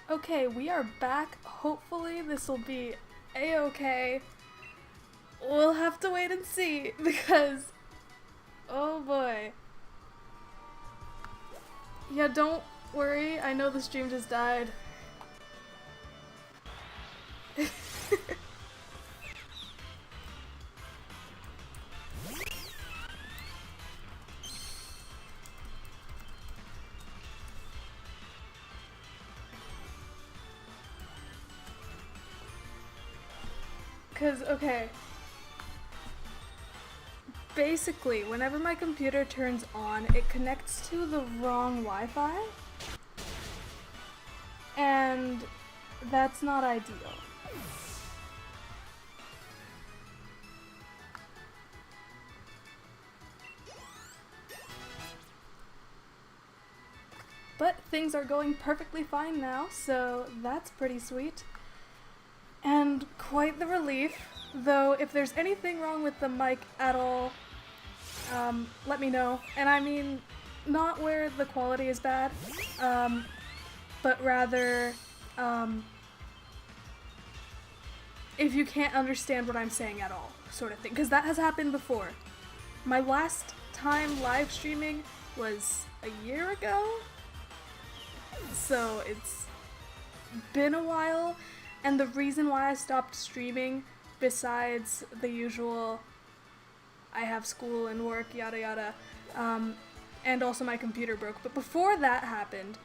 Okay, we are back. Hopefully this will be a-okay. We'll have to wait and see because, oh boy. Yeah, don't worry. I know the stream just died. Because, okay. Basically, whenever my computer turns on, it connects to the wrong Wi-Fi. And that's not ideal. But things are going perfectly fine now, so that's pretty sweet. And quite the relief, though if there's anything wrong with the mic at all, let me know. And I mean, not where the quality is bad, but rather, if you can't understand what I'm saying at all, sort of thing. Because that has happened before. My last time live streaming was a year ago, so it's been a while. And the reason why I stopped streaming, besides the usual, I have school and work, yada yada, and also my computer broke. But before that happened,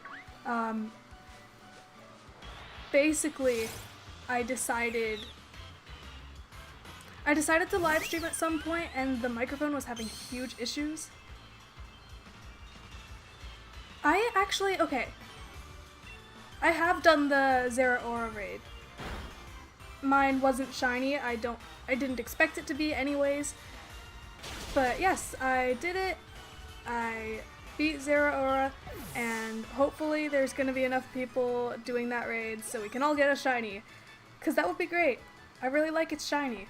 basically, I decided to live stream at some point, and the microphone was having huge issues. Okay. I have done the Zera Aura raid. Mine wasn't shiny. I didn't expect it to be anyways. But yes, I did it. I beat Zera Aura, and hopefully there's gonna be enough people doing that raid so we can all get a shiny. Cause that would be great. I really like its shiny.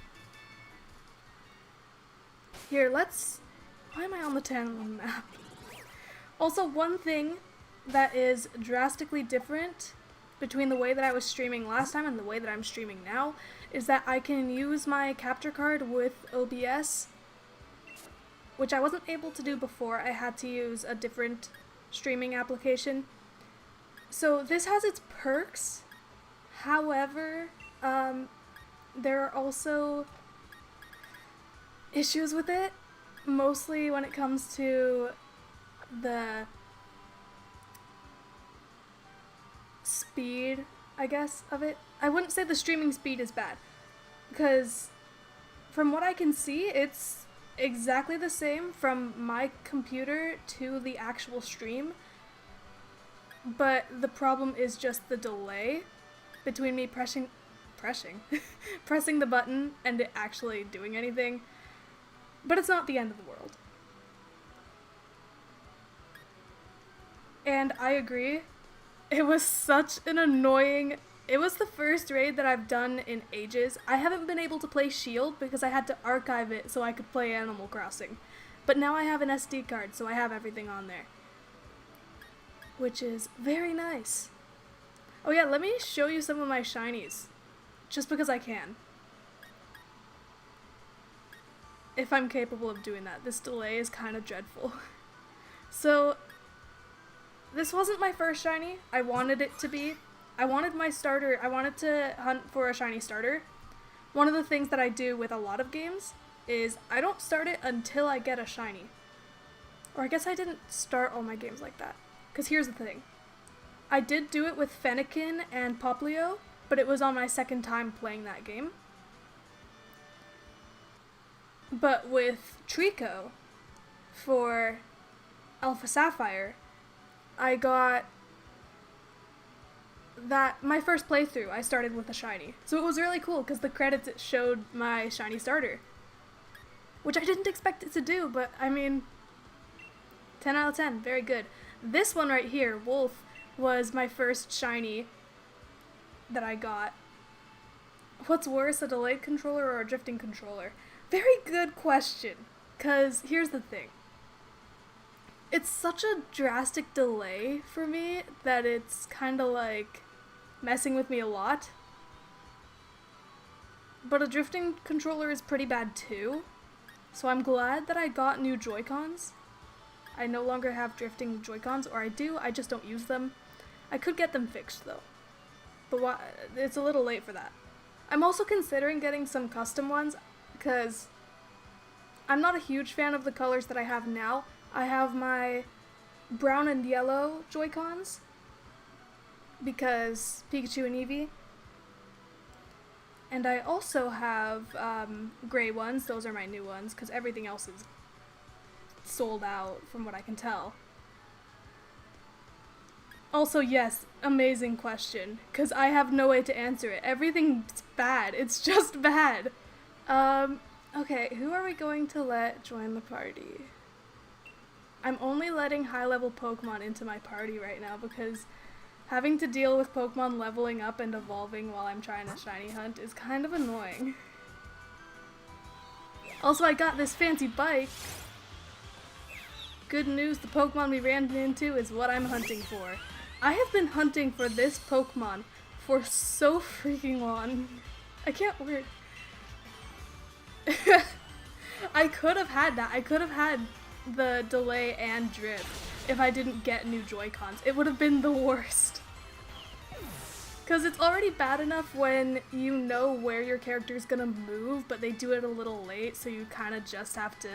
Here, why am I on the Tantalum map? Also, one thing that is drastically different between the way that I was streaming last time and the way that I'm streaming now is that I can use my capture card with OBS, which I wasn't able to do before. I had to use a different streaming application. So this has its perks. However, there are also issues with it, mostly when it comes to the speed, I guess, of it. I wouldn't say the streaming speed is bad, because from what I can see, it's exactly the same from my computer to the actual stream, but the problem is just the delay between me pressing the button and it actually doing anything. But it's not the end of the world. And I agree, it was such an annoying... It was the first raid that I've done in ages. I haven't been able to play Shield because I had to archive it so I could play Animal Crossing. But now I have an SD card, so I have everything on there. Which is very nice. Oh yeah, let me show you some of my shinies. Just because I can. If I'm capable of doing that. This delay is kind of dreadful. So, this wasn't my first shiny. I wanted it to be. I wanted to hunt for a shiny starter. One of the things that I do with a lot of games is I don't start it until I get a shiny. Or I guess I didn't start all my games like that. Because here's the thing. I did do it with Fennekin and Poplio, but it was on my second time playing that game. But with Trico, for Alpha Sapphire, I got that my first playthrough, I started with a shiny. So it was really cool because the credits, it showed my shiny starter. Which I didn't expect it to do, but I mean, 10 out of 10, very good. This one right here, Wolf, was my first shiny that I got. What's worse, a delayed controller or a drifting controller? Very good question, because here's the thing. It's such a drastic delay for me that it's kind of like messing with me a lot. But a drifting controller is pretty bad too. So I'm glad that I got new Joy-Cons. I no longer have drifting Joy-Cons, or I do, I just don't use them. I could get them fixed though. But it's a little late for that. I'm also considering getting some custom ones, because I'm not a huge fan of the colors that I have now. I have my brown and yellow Joy-Cons, because Pikachu and Eevee. And I also have gray ones. Those are my new ones, because everything else is sold out from what I can tell. Also, yes, amazing question, because I have no way to answer it. Everything's bad. It's just bad. Okay, who are we going to let join the party? I'm only letting high-level Pokemon into my party right now, because having to deal with Pokemon leveling up and evolving while I'm trying to shiny hunt is kind of annoying. Also, I got this fancy bike. Good news, the Pokemon we ran into is what I'm hunting for. I have been hunting for this Pokemon for so freaking long. I can't word. I could have had that. I could have had the delay and drift if I didn't get new Joy-Cons. It would have been the worst. Because it's already bad enough when you know where your character's gonna move, but they do it a little late, so you kind of just have to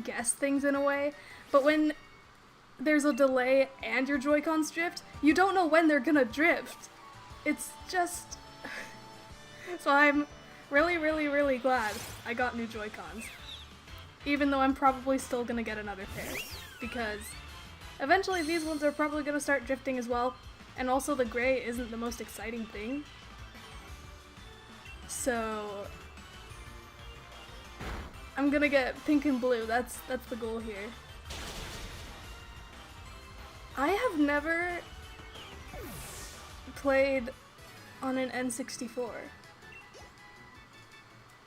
guess things in a way. But when there's a delay and your Joy-Cons drift, you don't know when they're gonna drift. It's just... So I'm really glad I got new Joy-Cons. Even though I'm probably still gonna get another pair. Because eventually these ones are probably gonna start drifting as well. And also the gray isn't the most exciting thing. So I'm gonna get pink and blue. That's the goal here. I have never played on an N64.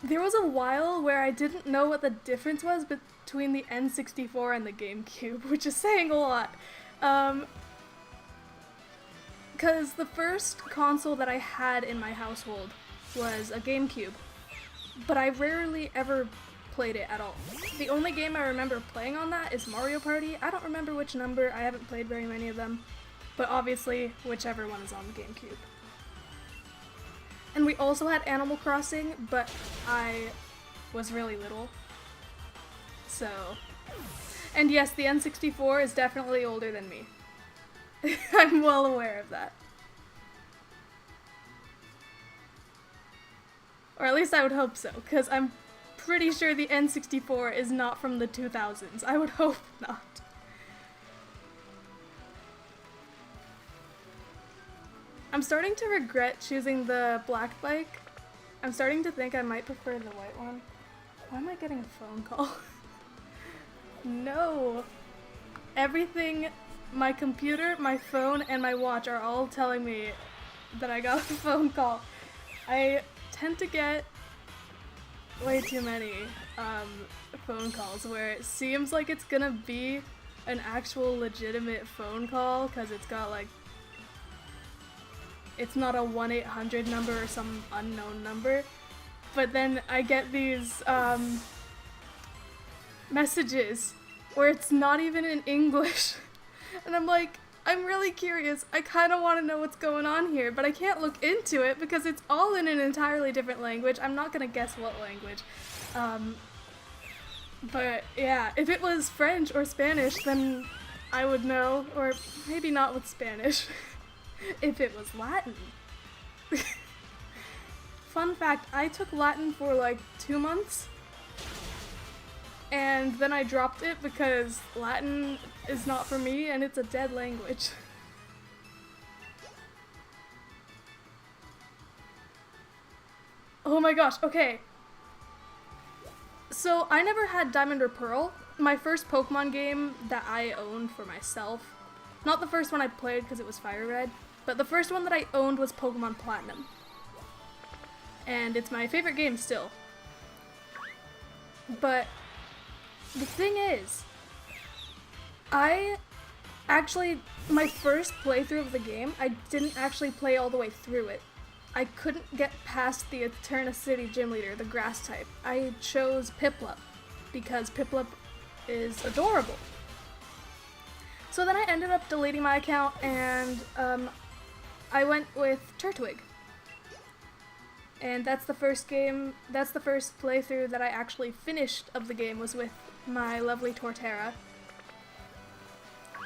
There was a while where I didn't know what the difference was between the N64 and the GameCube, which is saying a lot. Because the first console that I had in my household was a GameCube, but I rarely ever played it at all. The only game I remember playing on that is Mario Party. I don't remember which number, I haven't played very many of them, but obviously whichever one is on the GameCube. And we also had Animal Crossing, but I was really little. So, and yes, the N64 is definitely older than me. I'm well aware of that. Or at least I would hope so, because I'm pretty sure the N64 is not from the 2000s. I would hope not. I'm starting to regret choosing the black bike. I'm starting to think I might prefer the white one. Why am I getting a phone call? No. Everything, my computer, my phone, and my watch are all telling me that I got a phone call. I tend to get way too many phone calls where it seems like it's gonna be an actual legitimate phone call because it's got like, it's not a 1-800 number or some unknown number, but then I get these messages where it's not even in English and I'm like, I'm really curious, I kind of want to know what's going on here, but I can't look into it because it's all in an entirely different language. I'm not gonna guess what language. But yeah, if it was French or Spanish, then I would know, or maybe not with Spanish. If it was Latin. Fun fact, I took Latin for like 2 months, and then I dropped it because Latin is not for me and it's a dead language. Oh my gosh, okay. So I never had Diamond or Pearl. My first Pokemon game that I owned for myself, not the first one I played because it was Fire Red, but the first one that I owned was Pokemon Platinum. And it's my favorite game still. But the thing is, I Actually, my first playthrough of the game, I didn't actually play all the way through it. I couldn't get past the Eterna City gym leader, the grass type. I chose Piplup because Piplup is adorable. So then I ended up deleting my account and I went with Turtwig. And that's the first playthrough that I actually finished of the game, was with my lovely Torterra.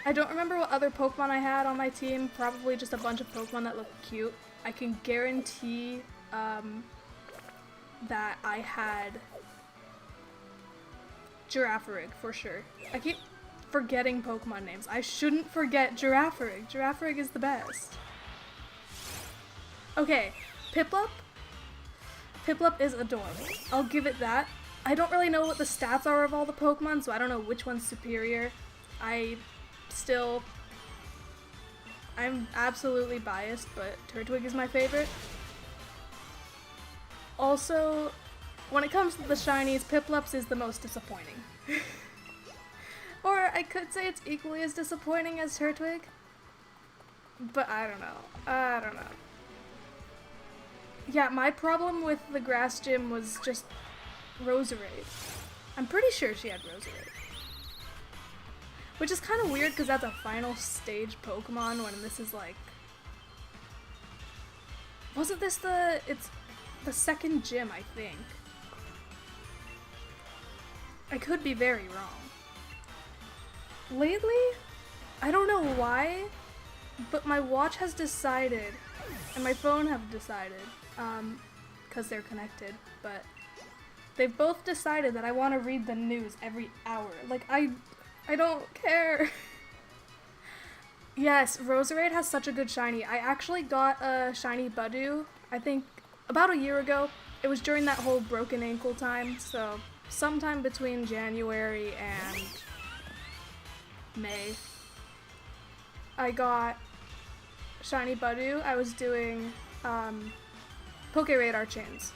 I don't remember what other Pokemon I had on my team, probably just a bunch of Pokemon that looked cute. I can guarantee that I had Girafarig for sure. I keep forgetting Pokemon names. I shouldn't forget Girafarig. Girafarig is the best. Okay, Piplup. Piplup is adorable. I'll give it that. I don't really know what the stats are of all the Pokemon, so I don't know which one's superior. I'm absolutely biased, but Turtwig is my favorite. Also, when it comes to the shinies, Piplup's is the most disappointing. Or I could say it's equally as disappointing as Turtwig. But I don't know. Yeah, my problem with the grass gym was just Roserade. I'm pretty sure she had Roserade. Which is kind of weird because that's a final stage Pokemon when this is like... Wasn't this it's the second gym, I think. I could be very wrong. Lately, I don't know why, but my watch has decided, and my phone have decided, because they're connected, but they've both decided that I want to read the news every hour. Like, I don't care. Yes, Roserade has such a good shiny. I actually got a shiny Budew, I think, about a year ago. It was during that whole broken ankle time, so sometime between January and May. I got shiny Budew. I was doing Poke Radar chains.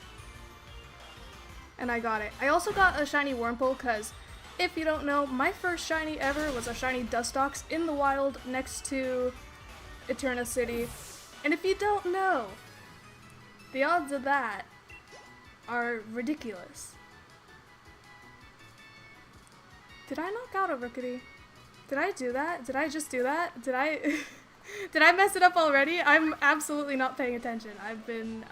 And I got it. I also got a shiny Wurmple because, if you don't know, my first shiny ever was a shiny dustox in the wild next to Eterna City. And if you don't know, the odds of that are ridiculous. Did I knock out a Rookity? Did I do that? Did I just do that? Did I did I mess it up already? I'm absolutely not paying attention. I've been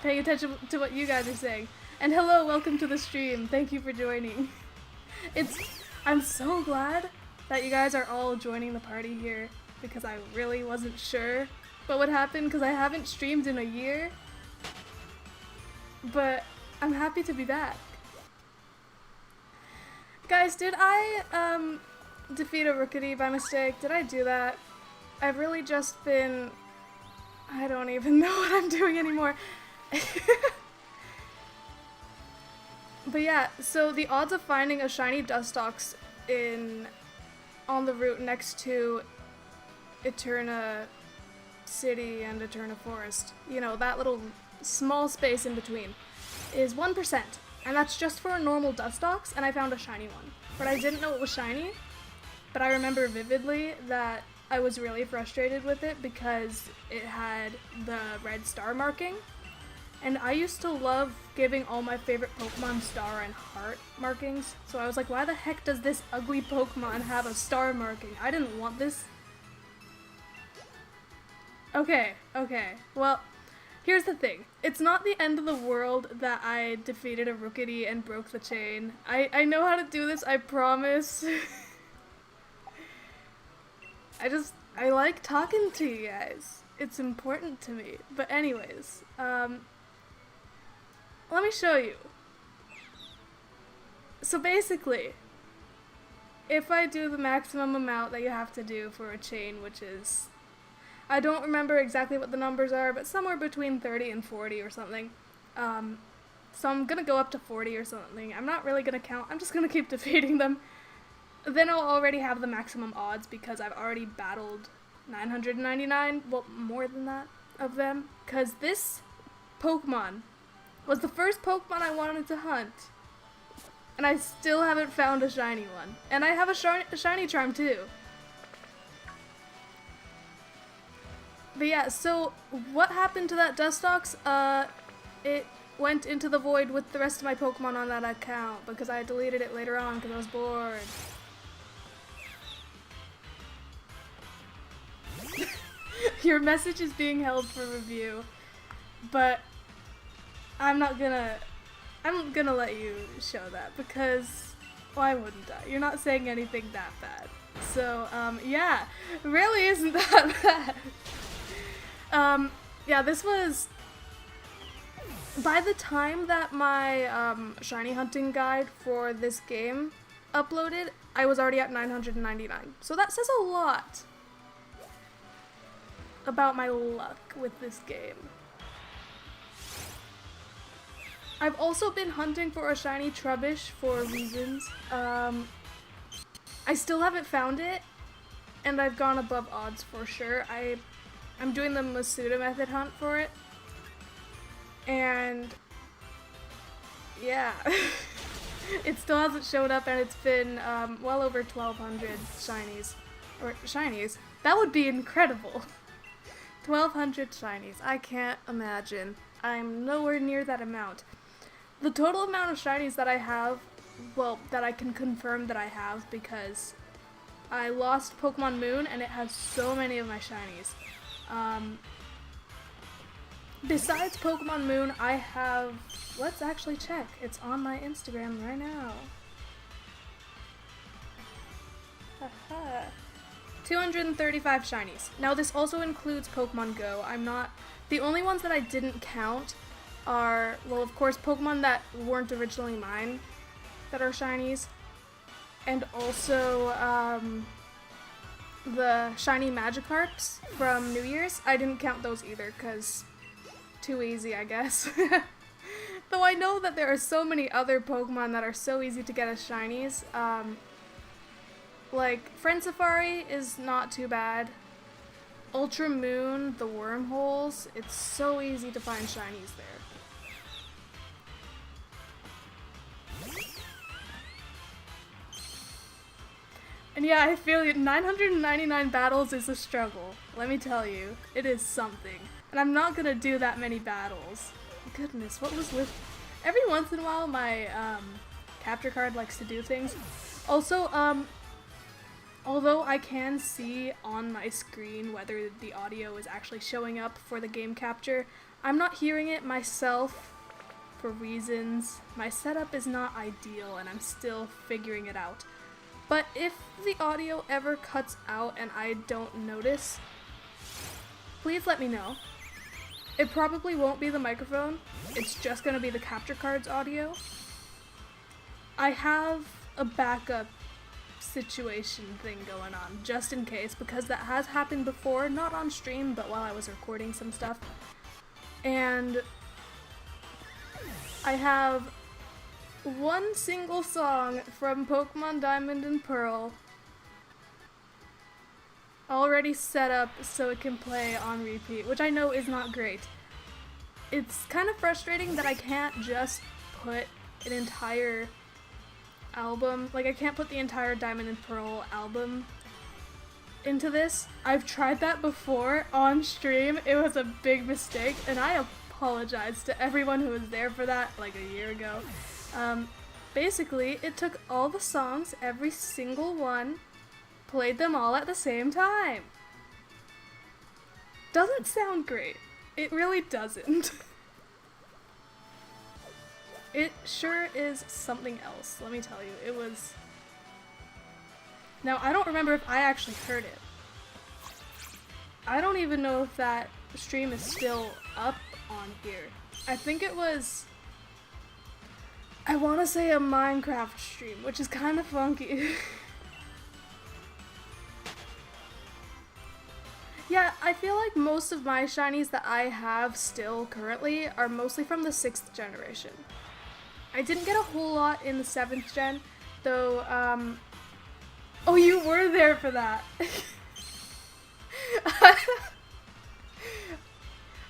paying attention to what you guys are saying. And hello, welcome to the stream. Thank you for joining. I'm so glad that you guys are all joining the party here because I really wasn't sure what would happen because I haven't streamed in a year. But I'm happy to be back. Guys, did I defeat a Rookity by mistake? Did I do that? I've really just been... I don't even know what I'm doing anymore. But yeah, so the odds of finding a shiny dustox on the route next to Eterna City and Eterna Forest, you know, that little small space in between, is 1%. And that's just for a normal dustox, and I found a shiny one. But I didn't know it was shiny, but I remember vividly that I was really frustrated with it because it had the red star marking. And I used to love giving all my favorite Pokemon star and heart markings, so I was like, why the heck does this ugly Pokemon have a star marking? I didn't want this. Okay, well, here's the thing. It's not the end of the world that I defeated a Rookity and broke the chain. I know how to do this, I promise. I like talking to you guys. It's important to me. But anyways, let me show you. So basically, if I do the maximum amount that you have to do for a chain, which is, I don't remember exactly what the numbers are, but somewhere between 30 and 40 or something. So I'm gonna go up to 40 or something. I'm not really gonna count, I'm just gonna keep defeating them. Then I'll already have the maximum odds because I've already battled 999, well, more than that, of them. Because this Pokemon was the first Pokemon I wanted to hunt. And I still haven't found a shiny one. And I have a shiny charm too. But yeah, so what happened to that dustox? It went into the void with the rest of my Pokemon on that account because I deleted it later on because I was bored. Your message is being held for review, but I'm gonna let you show that because why wouldn't I? You're not saying anything that bad. So, yeah, really isn't that bad. Yeah, this was, by the time that my, shiny hunting guide for this game uploaded, I was already at 999. So that says a lot about my luck with this game. I've also been hunting for a shiny Trubbish for reasons. I still haven't found it, and I've gone above odds for sure. I'm doing the Masuda method hunt for it, and yeah, it still hasn't showed up, and it's been well over 1,200 shinies. Or shinies? That would be incredible. 1,200 shinies. I can't imagine. I'm nowhere near that amount. The total amount of shinies that I have, well, that I can confirm that I have because I lost Pokemon Moon and it has so many of my shinies. Besides Pokemon Moon, I have, let's actually check. It's on my Instagram right now. Haha. 235 shinies. Now this also includes Pokemon Go. The only ones that I didn't count are, well, of course, Pokemon that weren't originally mine that are shinies, and also the shiny Magikarps from New Year's. I didn't count those either because too easy, I guess. Though I know that there are so many other Pokemon that are so easy to get as shinies. Like Friend Safari is not too bad. Ultra Moon, the wormholes, it's so easy to find shinies there. And yeah, I feel it. 999 battles is a struggle. Let me tell you, it is something. And I'm not gonna do that many battles. Goodness, what was with... Every once in a while, my capture card likes to do things. Also, although I can see on my screen whether the audio is actually showing up for the game capture, I'm not hearing it myself for reasons. My setup is not ideal and I'm still figuring it out. But if the audio ever cuts out and I don't notice, please let me know. It probably won't be the microphone, it's just gonna be the capture card's audio. I have a backup situation thing going on, just in case, because that has happened before, not on stream, but while I was recording some stuff. And I have one single song from Pokemon Diamond and Pearl already set up so it can play on repeat, which I know is not great. It's kind of frustrating that I can't just put an entire album, like I can't put the entire Diamond and Pearl album into this. I've tried that before on stream. It was a big mistake and I apologize to everyone who was there for that like a year ago. Basically, it took all the songs, every single one, played them all at the same time. Doesn't sound great. It really doesn't. It sure is something else, let me tell you. It was... Now, I don't remember if I actually heard it. I don't even know if that stream is still up on here. I think it was... I want to say a Minecraft stream, which is kind of funky. Yeah, I feel like most of my shinies that I have still currently are mostly from the 6th generation. I didn't get a whole lot in the 7th gen, though, oh, you were there for that!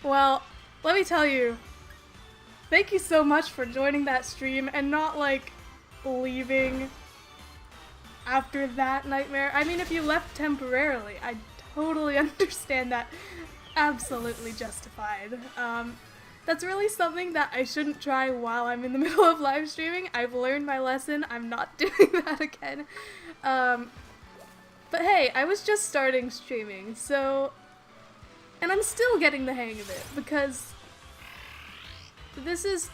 Well, let me tell you, thank you so much for joining that stream and not, like, leaving after that nightmare. I mean, if you left temporarily, I totally understand that. Absolutely justified. That's really something that I shouldn't try while I'm in the middle of live streaming. I've learned my lesson. I'm not doing that again. But hey, I was just starting streaming, so... And I'm still getting the hang of it, because this is,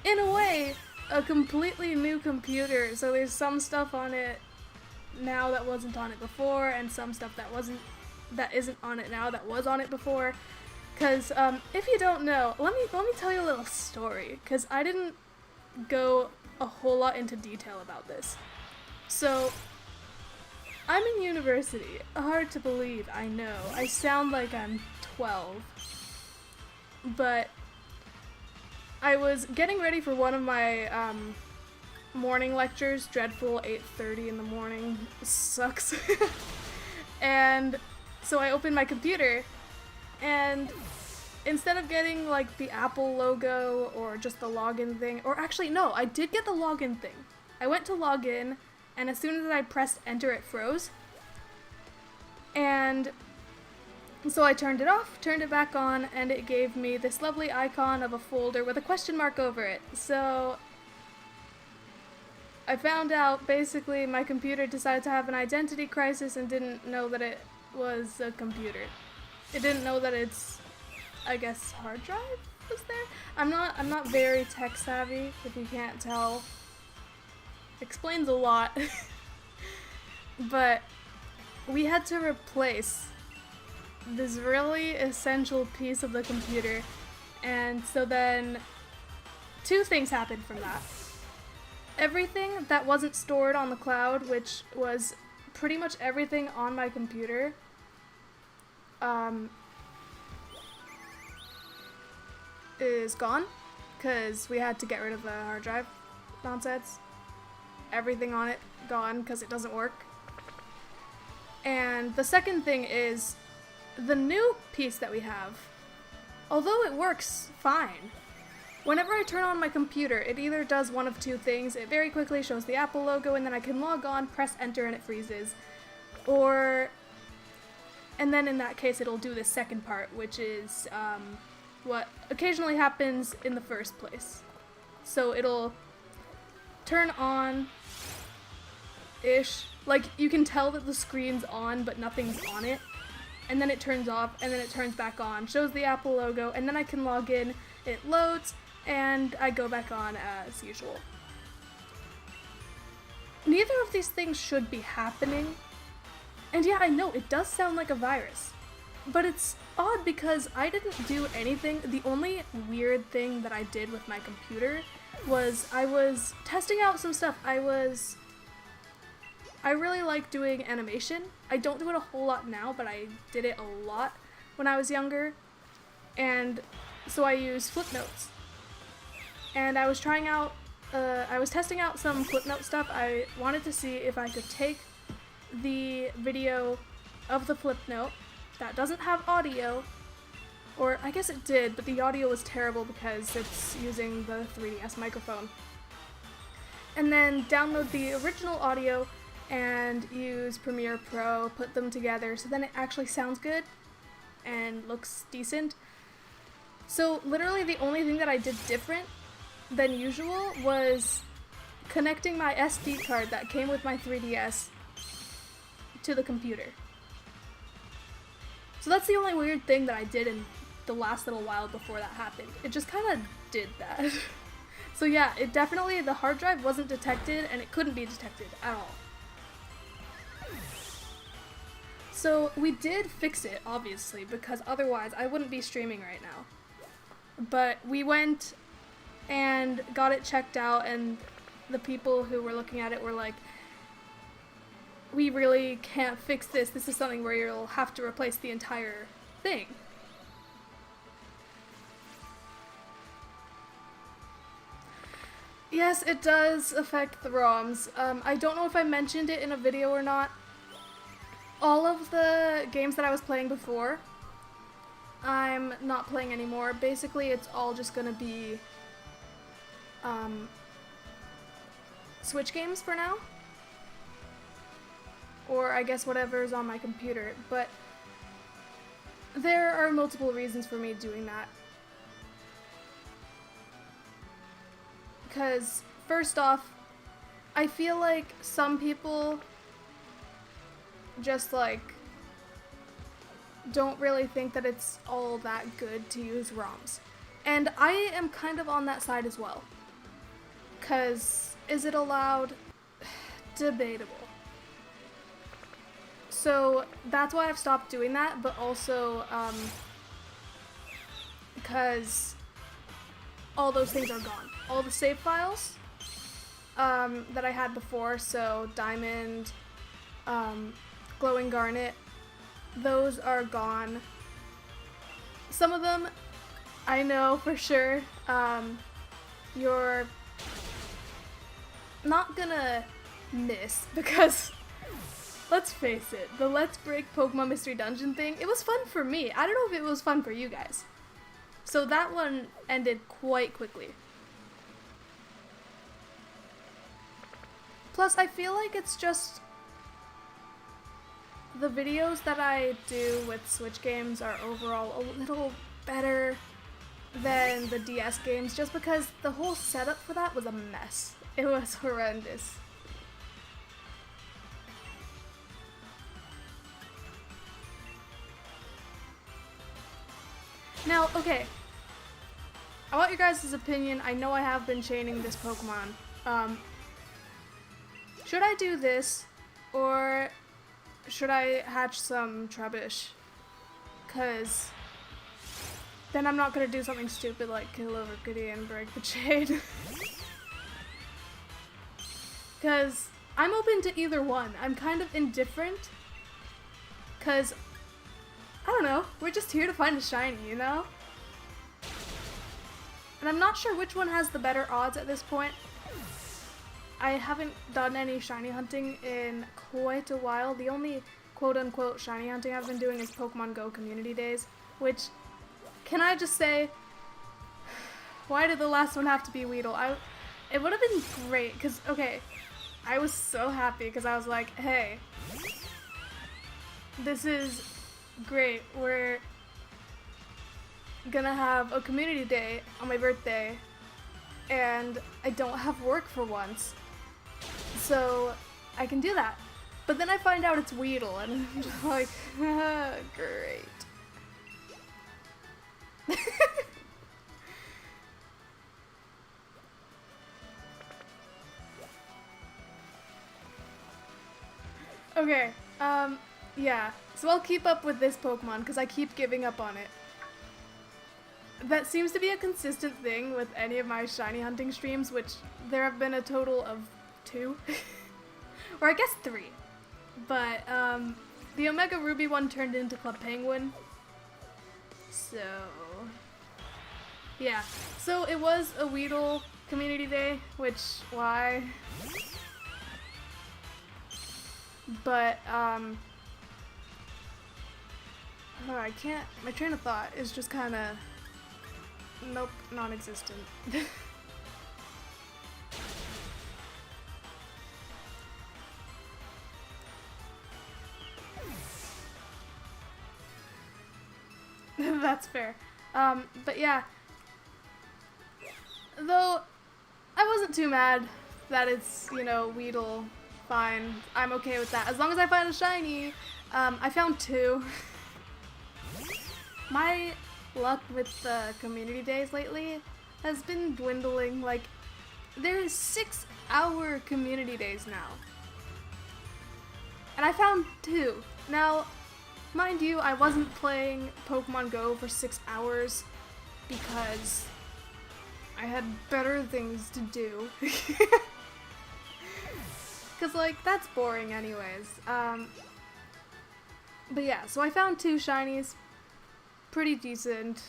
in a way, a completely new computer, so there's some stuff on it now that wasn't on it before, and some stuff that isn't on it now that was on it before. Because, if you don't know, let me tell you a little story, because I didn't go a whole lot into detail about this. So, I'm in university. Hard to believe, I know. I sound like I'm 12. But I was getting ready for one of my morning lectures. Dreadful 8:30 in the morning. Sucks. And so I opened my computer, and instead of getting like the Apple logo or just the login thing, or actually no, I did get the login thing. I went to log in, and as soon as I pressed enter, it froze. And so I turned it off, turned it back on, and it gave me this lovely icon of a folder with a question mark over it. So I found out basically my computer decided to have an identity crisis and didn't know that it was a computer. It didn't know that its, I guess, hard drive was there? I'm not very tech savvy, if you can't tell. Explains a lot. But we had to replace this really essential piece of the computer, and so then two things happened from that. Everything that wasn't stored on the cloud, which was pretty much everything on my computer, is gone, because we had to get rid of the hard drive nonsense. Everything on it gone because it doesn't work. And the second thing is the new piece that we have, although it works fine, whenever I turn on my computer, it either does one of two things. It very quickly shows the Apple logo, and then I can log on, press enter, and it freezes. And then in that case, it'll do the second part, which is what occasionally happens in the first place. So it'll turn on-ish, like you can tell that the screen's on, but nothing's on it. And then it turns off, and then it turns back on, shows the Apple logo, and then I can log in, it loads, and I go back on as usual. Neither of these things should be happening. And yeah, I know, it does sound like a virus. But it's odd because I didn't do anything. The only weird thing that I did with my computer was I was testing out some stuff. I really like doing animation. I don't do it a whole lot now, but I did it a lot when I was younger. And so I use flip notes. And I was trying out, I was testing out some flip note stuff. I wanted to see if I could take the video of the flip note that doesn't have audio, or I guess it did, but the audio was terrible because it's using the 3DS microphone. And then download the original audio and use Premiere Pro, put them together so then it actually sounds good and looks decent. So literally the only thing that I did different than usual was connecting my SD card that came with my 3DS to the computer. So that's the only weird thing that I did in the last little while before that happened. It just kind of did that. So yeah, it definitely, the hard drive wasn't detected, and it couldn't be detected at all. So we did fix it, obviously, because otherwise I wouldn't be streaming right now. But we went and got it checked out, and the people who were looking at it were like, we really can't fix this. This is something where you'll have to replace the entire thing. Yes, it does affect the ROMs. I don't know if I mentioned it in a video or not. All of the games that I was playing before, I'm not playing anymore. Basically, it's all just gonna be Switch games for now. Or I guess whatever's on my computer, but there are multiple reasons for me doing that. Because, first off, I feel like some people just, like, don't really think that it's all that good to use ROMs. And I am kind of on that side as well. Because, is it allowed? Debatable. So, that's why I've stopped doing that, but also, because all those things are gone. All the save files, that I had before, so Diamond, Glowing Garnet, those are gone. Some of them, I know for sure, you're not gonna miss, because let's face it, the Let's Break Pokemon Mystery Dungeon thing, it was fun for me. I don't know if it was fun for you guys. So that one ended quite quickly. Plus, I feel like it's just the videos that I do with Switch games are overall a little better than the DS games, just because the whole setup for that was a mess. It was horrendous. Now, okay, I want your guys' opinion. I know I have been chaining this Pokemon. Should I do this, or should I hatch some Trubbish? Cause then I'm not gonna do something stupid like kill over Goody and break the chain. Cause I'm open to either one. I'm kind of indifferent. Cause I don't know, we're just here to find a shiny, you know? And I'm not sure which one has the better odds at this point. I haven't done any shiny hunting in quite a while. The only quote-unquote shiny hunting I've been doing is Pokemon Go community days, which, can I just say, why did the last one have to be Weedle? It would have been great, because, okay, I was so happy, because I was like, hey, this is great, we're gonna have a community day on my birthday, and I don't have work for once, so I can do that. But then I find out it's Weedle, and I'm just like, great. Okay, yeah, so I'll keep up with this Pokemon, because I keep giving up on it. That seems to be a consistent thing with any of my shiny hunting streams, which there have been a total of 2. Or I guess 3. But, the Omega Ruby one turned into Club Penguin. So, yeah. So it was a Weedle community day, which, why? But, oh, I can't, my train of thought is just kinda, nope, non-existent. That's fair. But yeah. Though, I wasn't too mad that it's, you know, Weedle. Fine. I'm okay with that. As long as I find a shiny. I found 2. My luck with the community days lately has been dwindling. Like, there's 6-hour community days now. And I found 2. Now, mind you, I wasn't playing Pokemon Go for 6 hours because I had better things to do. Because, like, that's boring anyways. But yeah, so I found 2 shinies. Pretty decent.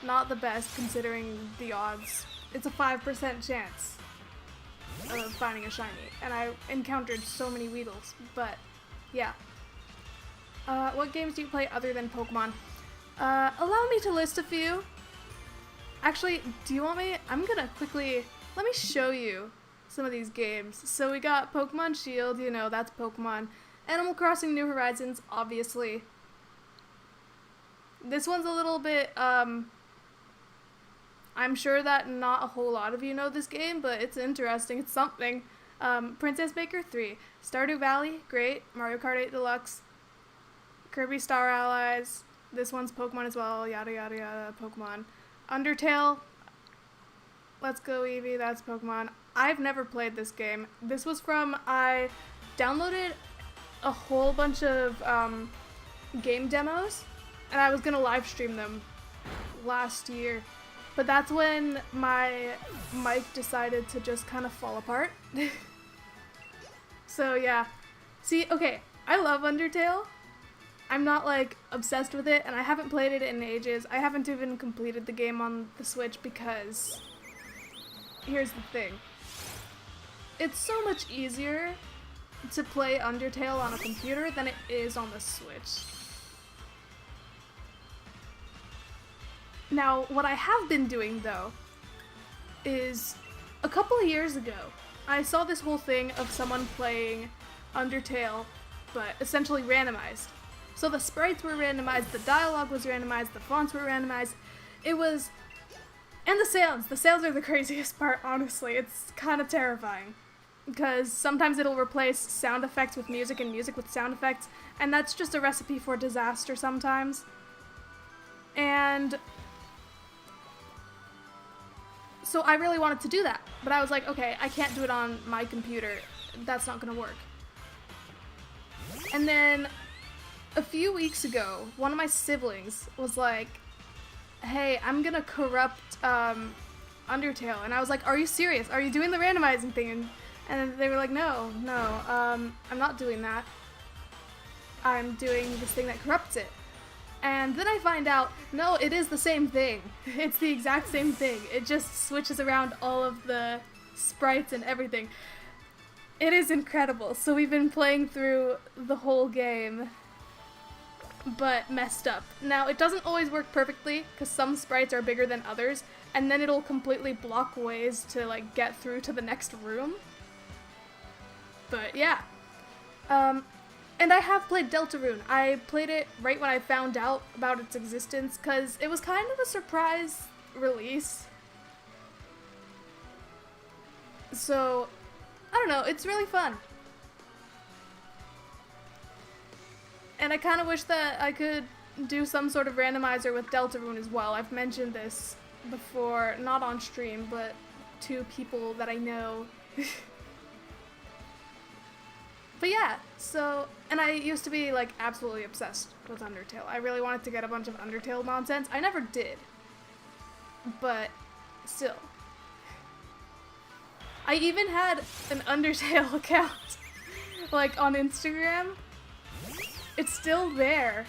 Not the best considering the odds. It's a 5% chance of finding a shiny. And I encountered so many Weedles. But, yeah. What games do you play other than Pokemon? Allow me to list a few. Actually, do you want me? I'm gonna quickly, let me show you some of these games. So we got Pokemon Shield, you know, that's Pokemon. Animal Crossing New Horizons, obviously. This one's a little bit, I'm sure that not a whole lot of you know this game, but it's interesting, it's something. Princess Baker 3, Stardew Valley, great, Mario Kart 8 Deluxe, Kirby Star Allies, this one's Pokemon as well, yada yada yada, Pokemon. Undertale, let's go Eevee, that's Pokemon. I've never played this game. This was I downloaded a whole bunch of game demos, and I was gonna live stream them last year. But that's when my mic decided to just kind of fall apart. So yeah. See, okay, I love Undertale. I'm not like obsessed with it, and I haven't played it in ages. I haven't even completed the game on the Switch because here's the thing. It's so much easier to play Undertale on a computer than it is on the Switch. Now, what I have been doing, though, is a couple of years ago, I saw this whole thing of someone playing Undertale, but essentially randomized. So the sprites were randomized, the dialogue was randomized, the fonts were randomized. It was... And the sounds. The sounds are the craziest part, honestly. It's kind of terrifying. Because sometimes it'll replace sound effects with music and music with sound effects, and that's just a recipe for disaster sometimes. And so I really wanted to do that, but I was like, okay, I can't do it on my computer. That's not gonna work. And then a few weeks ago, one of my siblings was like, hey, I'm gonna corrupt Undertale. And I was like, are you serious? Are you doing the randomizing thing? And they were like, no, I'm not doing that. I'm doing this thing that corrupts it. And then I find out, no, it is the same thing. It's the exact same thing. It just switches around all of the sprites and everything. It is incredible. So we've been playing through the whole game, but messed up. Now, it doesn't always work perfectly, because some sprites are bigger than others, and then it'll completely block ways to, like, get through to the next room. But, yeah. And I have played Deltarune. I played it right when I found out about its existence, because it was kind of a surprise release. So, I don't know, it's really fun. And I kind of wish that I could do some sort of randomizer with Deltarune as well. I've mentioned this before, not on stream, but to people that I know. But yeah, so, and I used to be, like, absolutely obsessed with Undertale. I really wanted to get a bunch of Undertale nonsense. I never did. But, still. I even had an Undertale account, like, on Instagram. It's still there.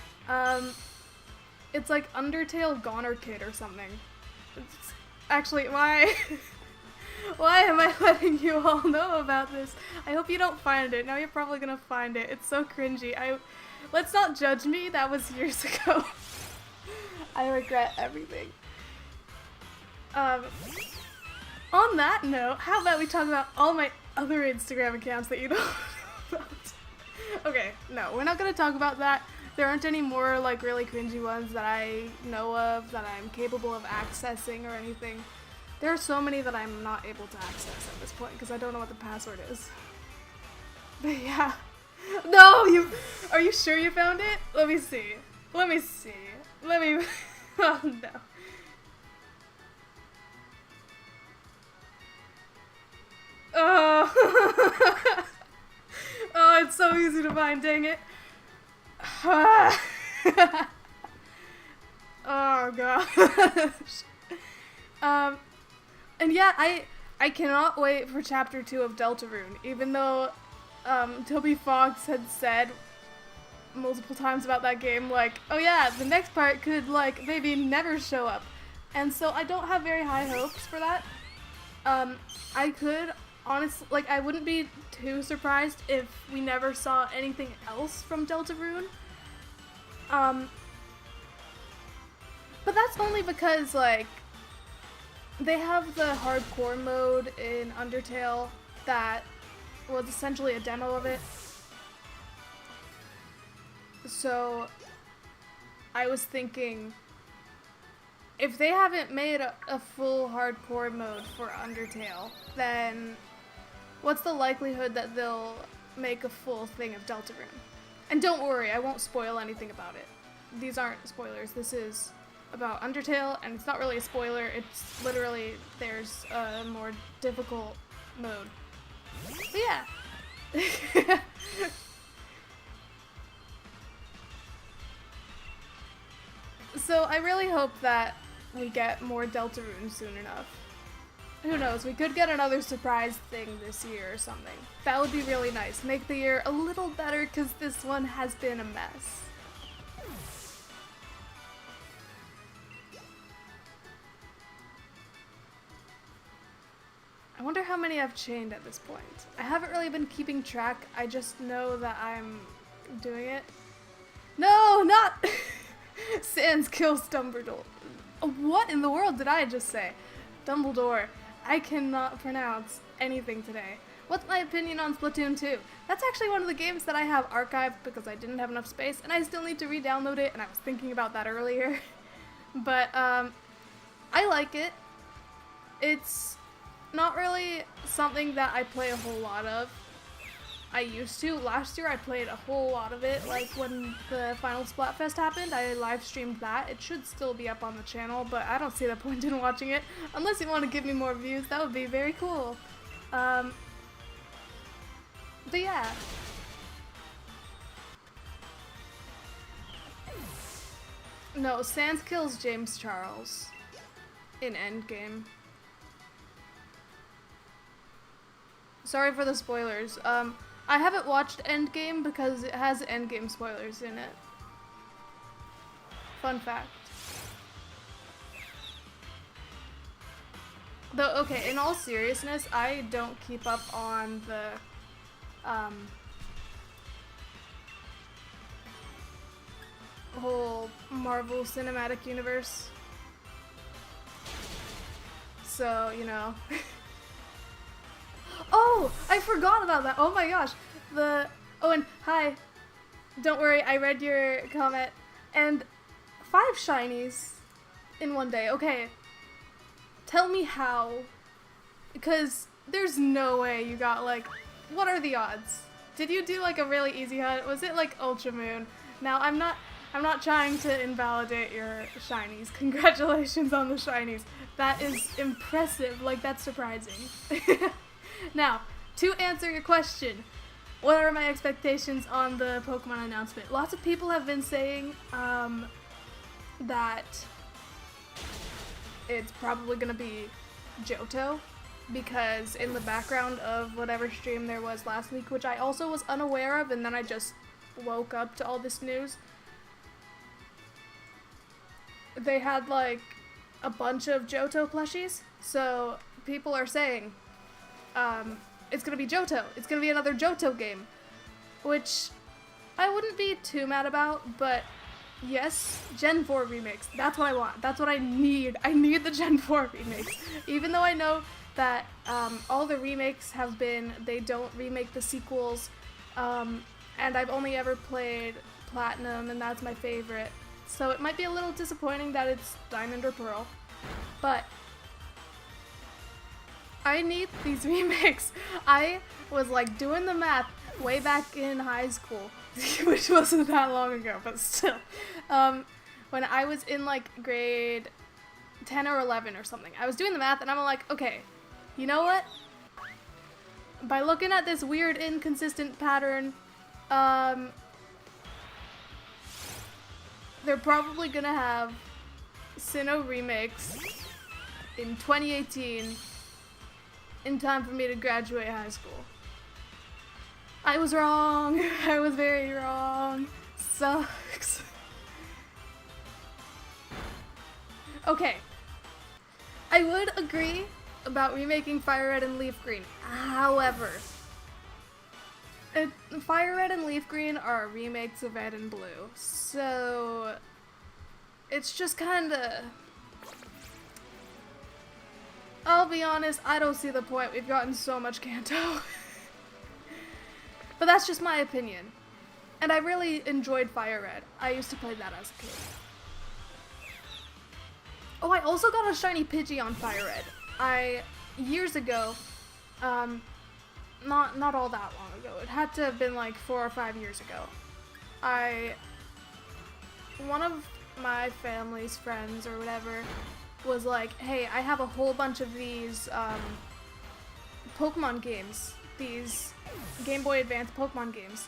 It's like Undertale Goner Kid or something. It's actually, why am I letting you all know about this? I hope you don't find it. Now you're probably gonna find it. It's so cringy. Let's not judge me. That was years ago. I regret everything. On that note, how about we talk about all my other Instagram accounts that you don't know about? Okay, no, we're not gonna talk about that. There aren't any more, like, really cringy ones that I know of, that I'm capable of accessing or anything. There are so many that I'm not able to access at this point, because I don't know what the password is. But yeah. No, are you sure you found it? Let me see. Oh, no. Oh. Oh, it's so easy to find, dang it. Oh gosh. And yeah, I cannot wait for chapter 2 of Deltarune, even though Toby Fox had said multiple times about that game, like, oh yeah, the next part could, like, maybe never show up. And so I don't have very high hopes for that. I could honestly, like, I wouldn't be too surprised if we never saw anything else from Deltarune. But that's only because, like, they have the hardcore mode in Undertale, that was essentially a demo of it. So I was thinking, if they haven't made a full hardcore mode for Undertale, then what's the likelihood that they'll make a full thing of Deltarune? And don't worry, I won't spoil anything about it. These aren't spoilers. This is about Undertale, and it's not really a spoiler. It's literally, there's a more difficult mode. But yeah. So I really hope that we get more Deltarune soon enough. Who knows, we could get another surprise thing this year or something. That would be really nice. Make the year a little better, because this one has been a mess. I wonder how many I've chained at this point. I haven't really been keeping track, I just know that I'm doing it. No, not! Sans kills Dumbledore. What in the world did I just say? Dumbledore. I cannot pronounce anything today. What's my opinion on Splatoon 2? That's actually one of the games that I have archived because I didn't have enough space, and I still need to re-download it, and I was thinking about that earlier. But, I like it. It's not really something that I play a whole lot of. I used to. Last year I played a whole lot of it, like when the final Splatfest happened, I live streamed that. It should still be up on the channel, but I don't see the point in watching it. Unless you want to give me more views, that would be very cool. But yeah. No, Sans kills James Charles in Endgame. Sorry for the spoilers. I haven't watched Endgame because it has Endgame spoilers in it. Fun fact. Though, okay, in all seriousness, I don't keep up on the, whole Marvel Cinematic Universe. So, you know. Oh, I forgot about that. Oh my gosh. Oh, and hi. Don't worry, I read your comment. And 5 shinies in one day. Okay. Tell me how. Because there's no way you got, like, what are the odds? Did you do, like, a really easy hunt? Was it, like, Ultra Moon? Now, I'm not trying to invalidate your shinies. Congratulations on the shinies. That is impressive. Like, that's surprising. Now, to answer your question, what are my expectations on the Pokemon announcement? Lots of people have been saying that it's probably gonna be Johto, because in the background of whatever stream there was last week, which I also was unaware of, and then I just woke up to all this news, they had like a bunch of Johto plushies, so people are saying it's gonna be Johto. It's gonna be another Johto game, which I wouldn't be too mad about, but yes, Gen 4 remakes. That's what I want. That's what I need. I need the Gen 4 remakes. Even though I know that all the remakes have been, they don't remake the sequels, and I've only ever played Platinum, and that's my favorite. So it might be a little disappointing that it's Diamond or Pearl, but I need these remakes. I was like doing the math way back in high school, which wasn't that long ago, but still. When I was in like grade 10 or 11 or something, I was doing the math and I'm like, okay, you know what? By looking at this weird inconsistent pattern, they're probably gonna have Sinnoh remakes in 2018 in time for me to graduate high school. I was wrong. I was very wrong. Sucks. Okay. I would agree about remaking Fire Red and Leaf Green. However, Fire Red and Leaf Green are remakes of Red and Blue, so it's just kinda... I'll be honest, I don't see the point. We've gotten so much Kanto. But that's just my opinion. And I really enjoyed Fire Red. I used to play that as a kid. Oh, I also got a shiny Pidgey on Fire Red. Years ago, not all that long ago. It had to have been like 4 or 5 years ago. One of my family's friends or whatever was like, hey, I have a whole bunch of these Pokemon games, these Game Boy Advance Pokemon games,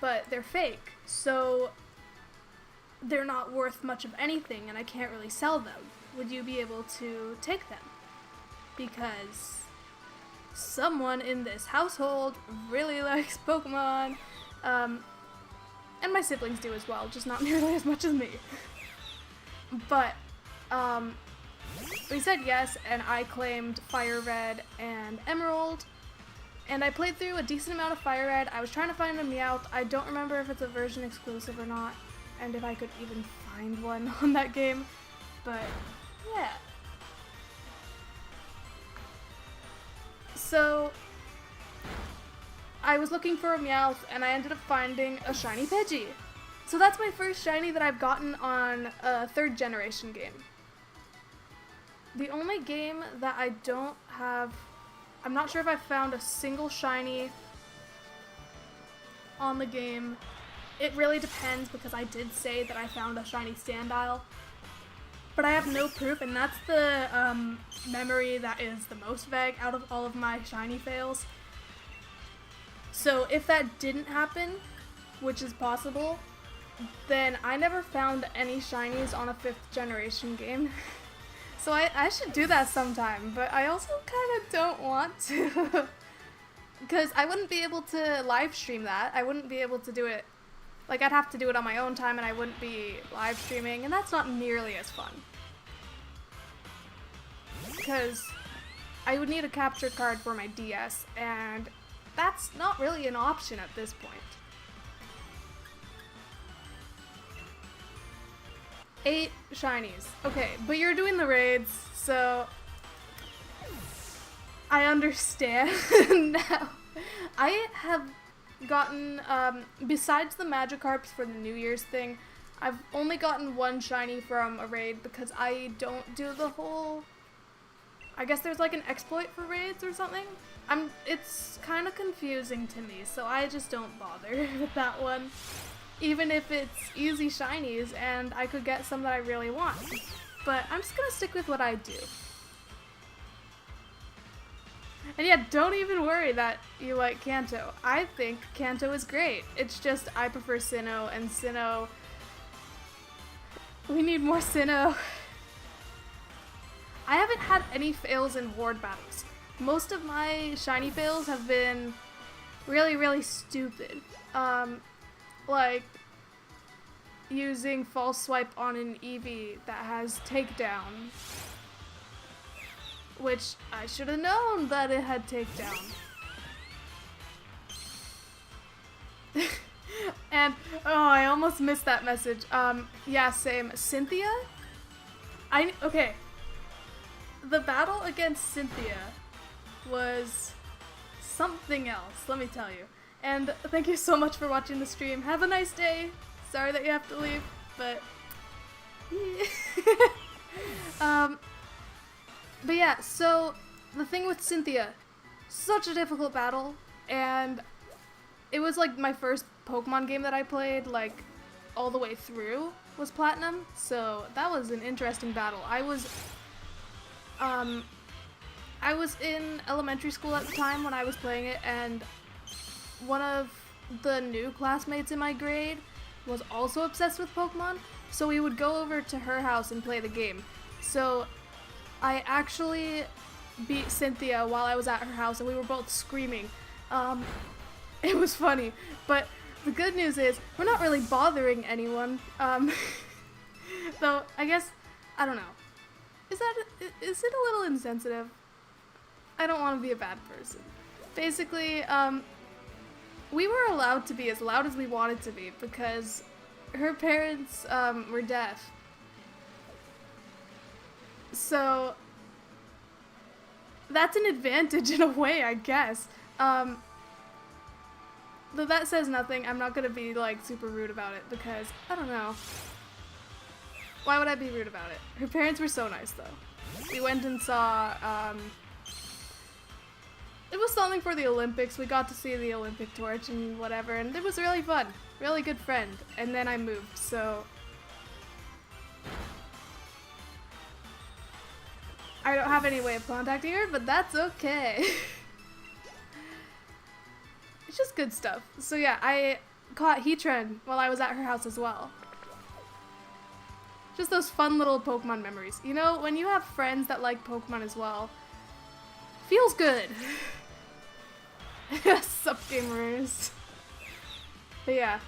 but they're fake, so they're not worth much of anything and I can't really sell them. Would you be able to take them? Because someone in this household really likes Pokemon, and my siblings do as well, just not nearly as much as me. But, we said yes, and I claimed Fire Red and Emerald, and I played through a decent amount of Fire Red. I was trying to find a Meowth. I don't remember if it's a version exclusive or not, and if I could even find one on that game, but yeah. So, I was looking for a Meowth, and I ended up finding a shiny Pidgey. So that's my first shiny that I've gotten on a 3rd generation game. The only game that I don't have, I'm not sure if I found a single shiny on the game. It really depends because I did say that I found a shiny Sandile, but I have no proof, and that's the memory that is the most vague out of all of my shiny fails. So if that didn't happen, which is possible, then I never found any shinies on a 5th generation game. So I should do that sometime, but I also kind of don't want to. Because I wouldn't be able to live stream that. I wouldn't be able to do it. Like, I'd have to do it on my own time and I wouldn't be live streaming, and that's not nearly as fun. Because I would need a capture card for my DS, and that's not really an option at this point. 8 shinies. Okay, but you're doing the raids, so I understand now. I have gotten, besides the Magikarps for the New Year's thing, I've only gotten 1 shiny from a raid because I don't do the whole, I guess there's like an exploit for raids or something. It's kind of confusing to me, so I just don't bother with that one. Even if it's easy shinies and I could get some that I really want. But I'm just gonna stick with what I do. And yeah, don't even worry that you like Kanto. I think Kanto is great. It's just I prefer Sinnoh, and Sinnoh... We need more Sinnoh. I haven't had any fails in ward battles. Most of my shiny fails have been really, really stupid. Like using false swipe on an Eevee that has takedown. Which I should have known that it had takedown. And, oh, I almost missed that message. Yeah, same. Cynthia? Okay. The battle against Cynthia was something else, let me tell you. And thank you so much for watching the stream. Have a nice day. Sorry that you have to leave, but... But yeah, so the thing with Cynthia, such a difficult battle, and it was like my first Pokemon game that I played, like, all the way through was Platinum, so that was an interesting battle. I was in elementary school at the time when I was playing it, and one of the new classmates in my grade was also obsessed with Pokemon, so we would go over to her house and play the game. So I actually beat Cynthia while I was at her house, and we were both screaming. It was funny, but the good news is we're not really bothering anyone. Though I guess, I don't know. Is it a little insensitive? I don't want to be a bad person. Basically, we were allowed to be as loud as we wanted to be because her parents were deaf. So that's an advantage in a way, I guess. Though that says nothing, I'm not gonna be like super rude about it because I don't know. Why would I be rude about it? Her parents were so nice though. We went and saw, it was something for the Olympics. We got to see the Olympic torch and whatever, and it was really fun. Really good friend. And then I moved, so I don't have any way of contacting her, but that's okay. It's just good stuff. So yeah, I caught Heatran while I was at her house as well. Just those fun little Pokemon memories. You know, when you have friends that like Pokemon as well, feels good. Sup, gamers. But yeah.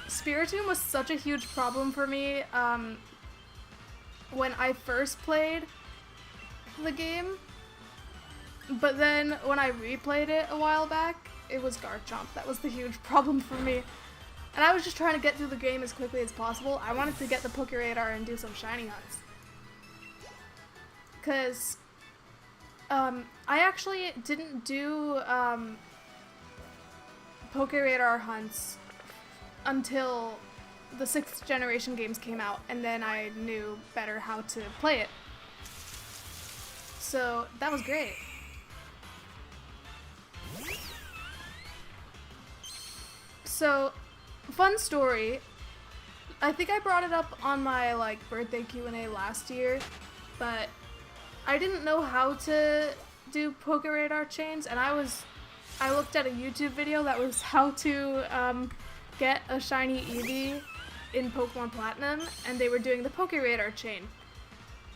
Spiritomb was such a huge problem for me when I first played the game. But then when I replayed it a while back, it was Garchomp. That was the huge problem for me. And I was just trying to get through the game as quickly as possible. I wanted to get the Pokéradar and do some shiny hunts. Because I actually didn't do Pokéradar hunts until the 6th generation games came out, and then I knew better how to play it. So that was great. So, fun story. I think I brought it up on my like birthday Q&A last year, but I didn't know how to do Pokéradar chains, and I looked at a YouTube video that was how to get a shiny Eevee in Pokemon Platinum, and they were doing the Pokéradar chain.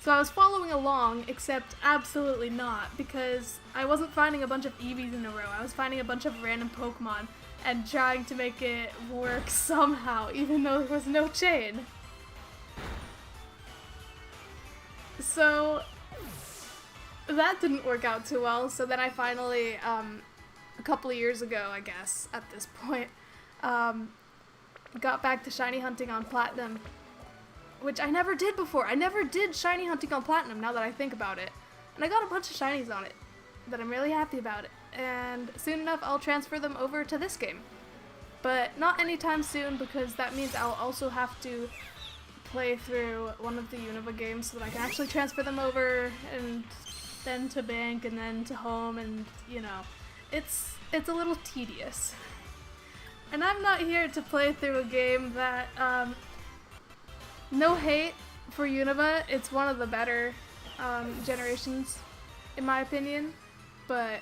So I was following along, except absolutely not, because I wasn't finding a bunch of Eevees in a row. I was finding a bunch of random Pokemon and trying to make it work somehow, even though there was no chain. So that didn't work out too well, so then I finally, a couple of years ago, I guess, at this point, got back to shiny hunting on Platinum, which I never did before. I never did shiny hunting on Platinum, now that I think about it. And I got a bunch of shinies on it, that I'm really happy about it. And soon enough, I'll transfer them over to this game. But not anytime soon, because that means I'll also have to play through one of the Unova games so that I can actually transfer them over, and then to bank, and then to home, and, you know, it's a little tedious. And I'm not here to play through a game that, no hate for Unova, it's one of the better generations, in my opinion, but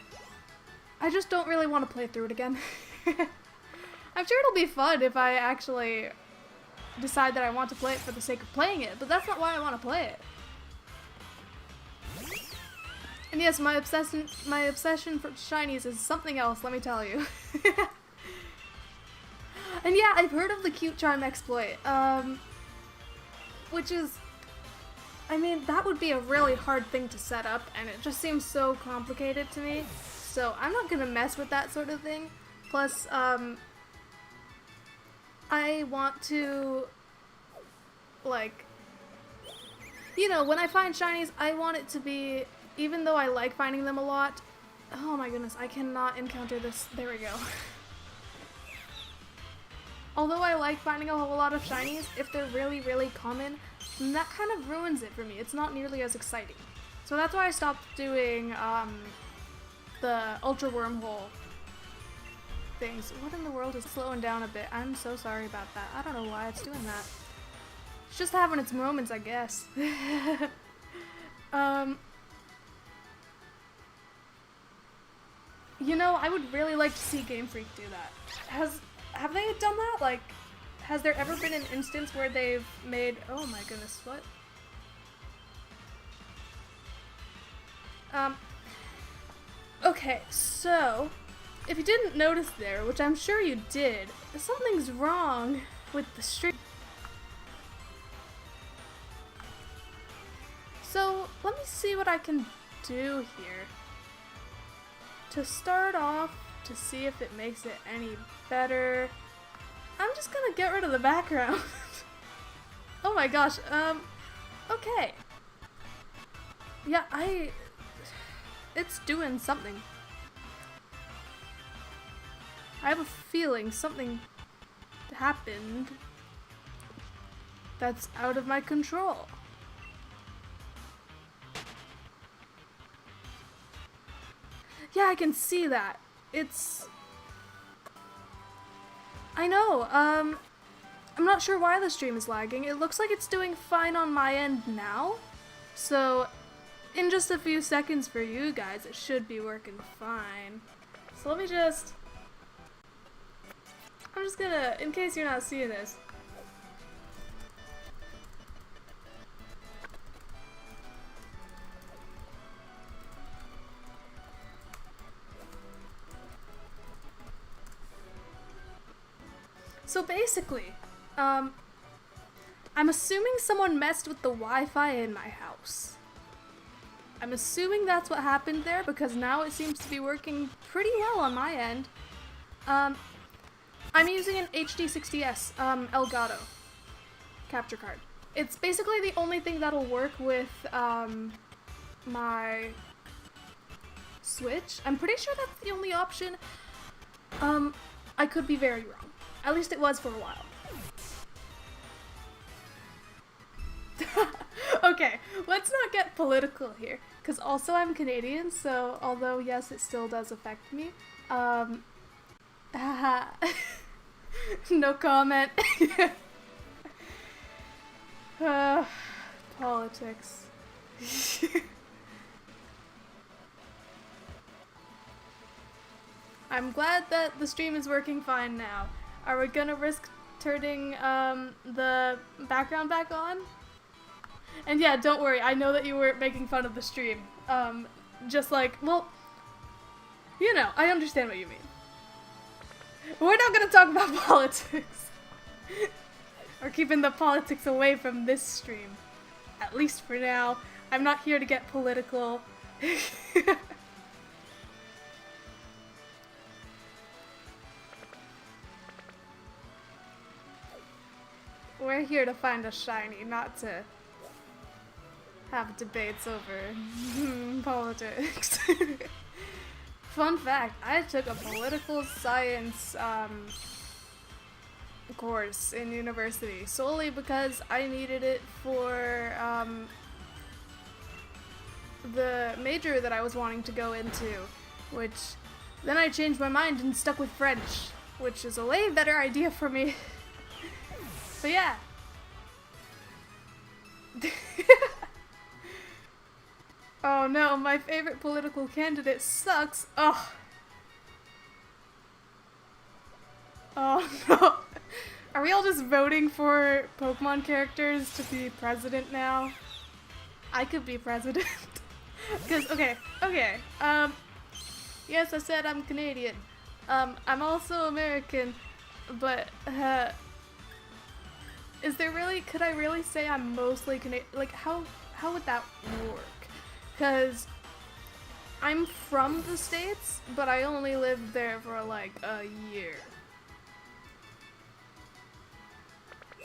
I just don't really want to play through it again. I'm sure it'll be fun if I actually decide that I want to play it for the sake of playing it, but that's not why I want to play it. And yes, my obsession for shinies is something else, let me tell you. And yeah, I've heard of the Cute Charm exploit, which is, I mean, that would be a really hard thing to set up, and it just seems so complicated to me, so I'm not gonna mess with that sort of thing. Plus, I want to, like, you know, when I find shinies, I want it to be, even though I like finding them a lot, oh my goodness, I cannot encounter this, there we go. Although I like finding a whole lot of shinies, if they're really, really common, then that kind of ruins it for me. It's not nearly as exciting. So that's why I stopped doing the Ultra Wormhole things. What in the world is slowing down a bit? I'm so sorry about that. I don't know why it's doing that. It's just having its moments, I guess. You know, I would really like to see Game Freak do that. Have they done that? Like, has there ever been an instance where they've made... Oh my goodness, what? Okay, so, if you didn't notice there, which I'm sure you did, something's wrong with the stream. So, let me see what I can do here. To start off, to see if it makes it any better, I'm just gonna get rid of the background. Oh my gosh, Okay. Yeah, it's doing something. I have a feeling something happened that's out of my control. Yeah, I can see that. I know, I'm not sure why the stream is lagging. It looks like it's doing fine on my end now. So, in just a few seconds for you guys, it should be working fine. So let me just... I'm just gonna, in case you're not seeing this. So basically, I'm assuming someone messed with the Wi-Fi in my house. I'm assuming that's what happened there because now it seems to be working pretty well on my end. I'm using an HD60S Elgato capture card. It's basically the only thing that'll work with my Switch. I'm pretty sure that's the only option. I could be very wrong. At least it was for a while. Okay, let's not get political here, because also I'm Canadian, so although yes, it still does affect me. No comment. Politics. I'm glad that the stream is working fine now. Are we gonna risk turning the background back on? And yeah, don't worry, I know that you weren't making fun of the stream. Just like, well, you know, I understand what you mean. We're not gonna talk about politics. We're keeping the politics away from this stream. At least for now. I'm not here to get political. We're here to find a shiny, not to have debates over politics. Fun fact, I took a political science course in university solely because I needed it for the major that I was wanting to go into, which then I changed my mind and stuck with French, which is a way better idea for me. But yeah. Oh no, my favorite political candidate sucks. Oh. Oh no. Are we all just voting for Pokemon characters to be president now? I could be president. Because, okay. Yes, I said I'm Canadian. I'm also American, but, is there really, could I really say I'm mostly Canadian? Like, how would that work? Because I'm from the States, but I only lived there for like a year.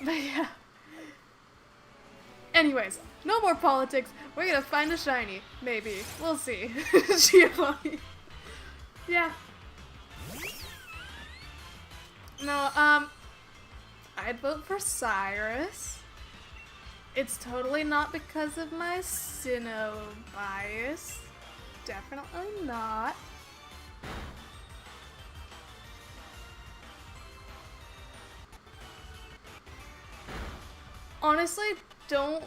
But yeah. Anyways, no more politics. We're gonna find a shiny. Maybe. We'll see. Giovanni. Yeah. No, I'd vote for Cyrus. It's totally not because of my Sinnoh bias. Definitely not. Honestly, don't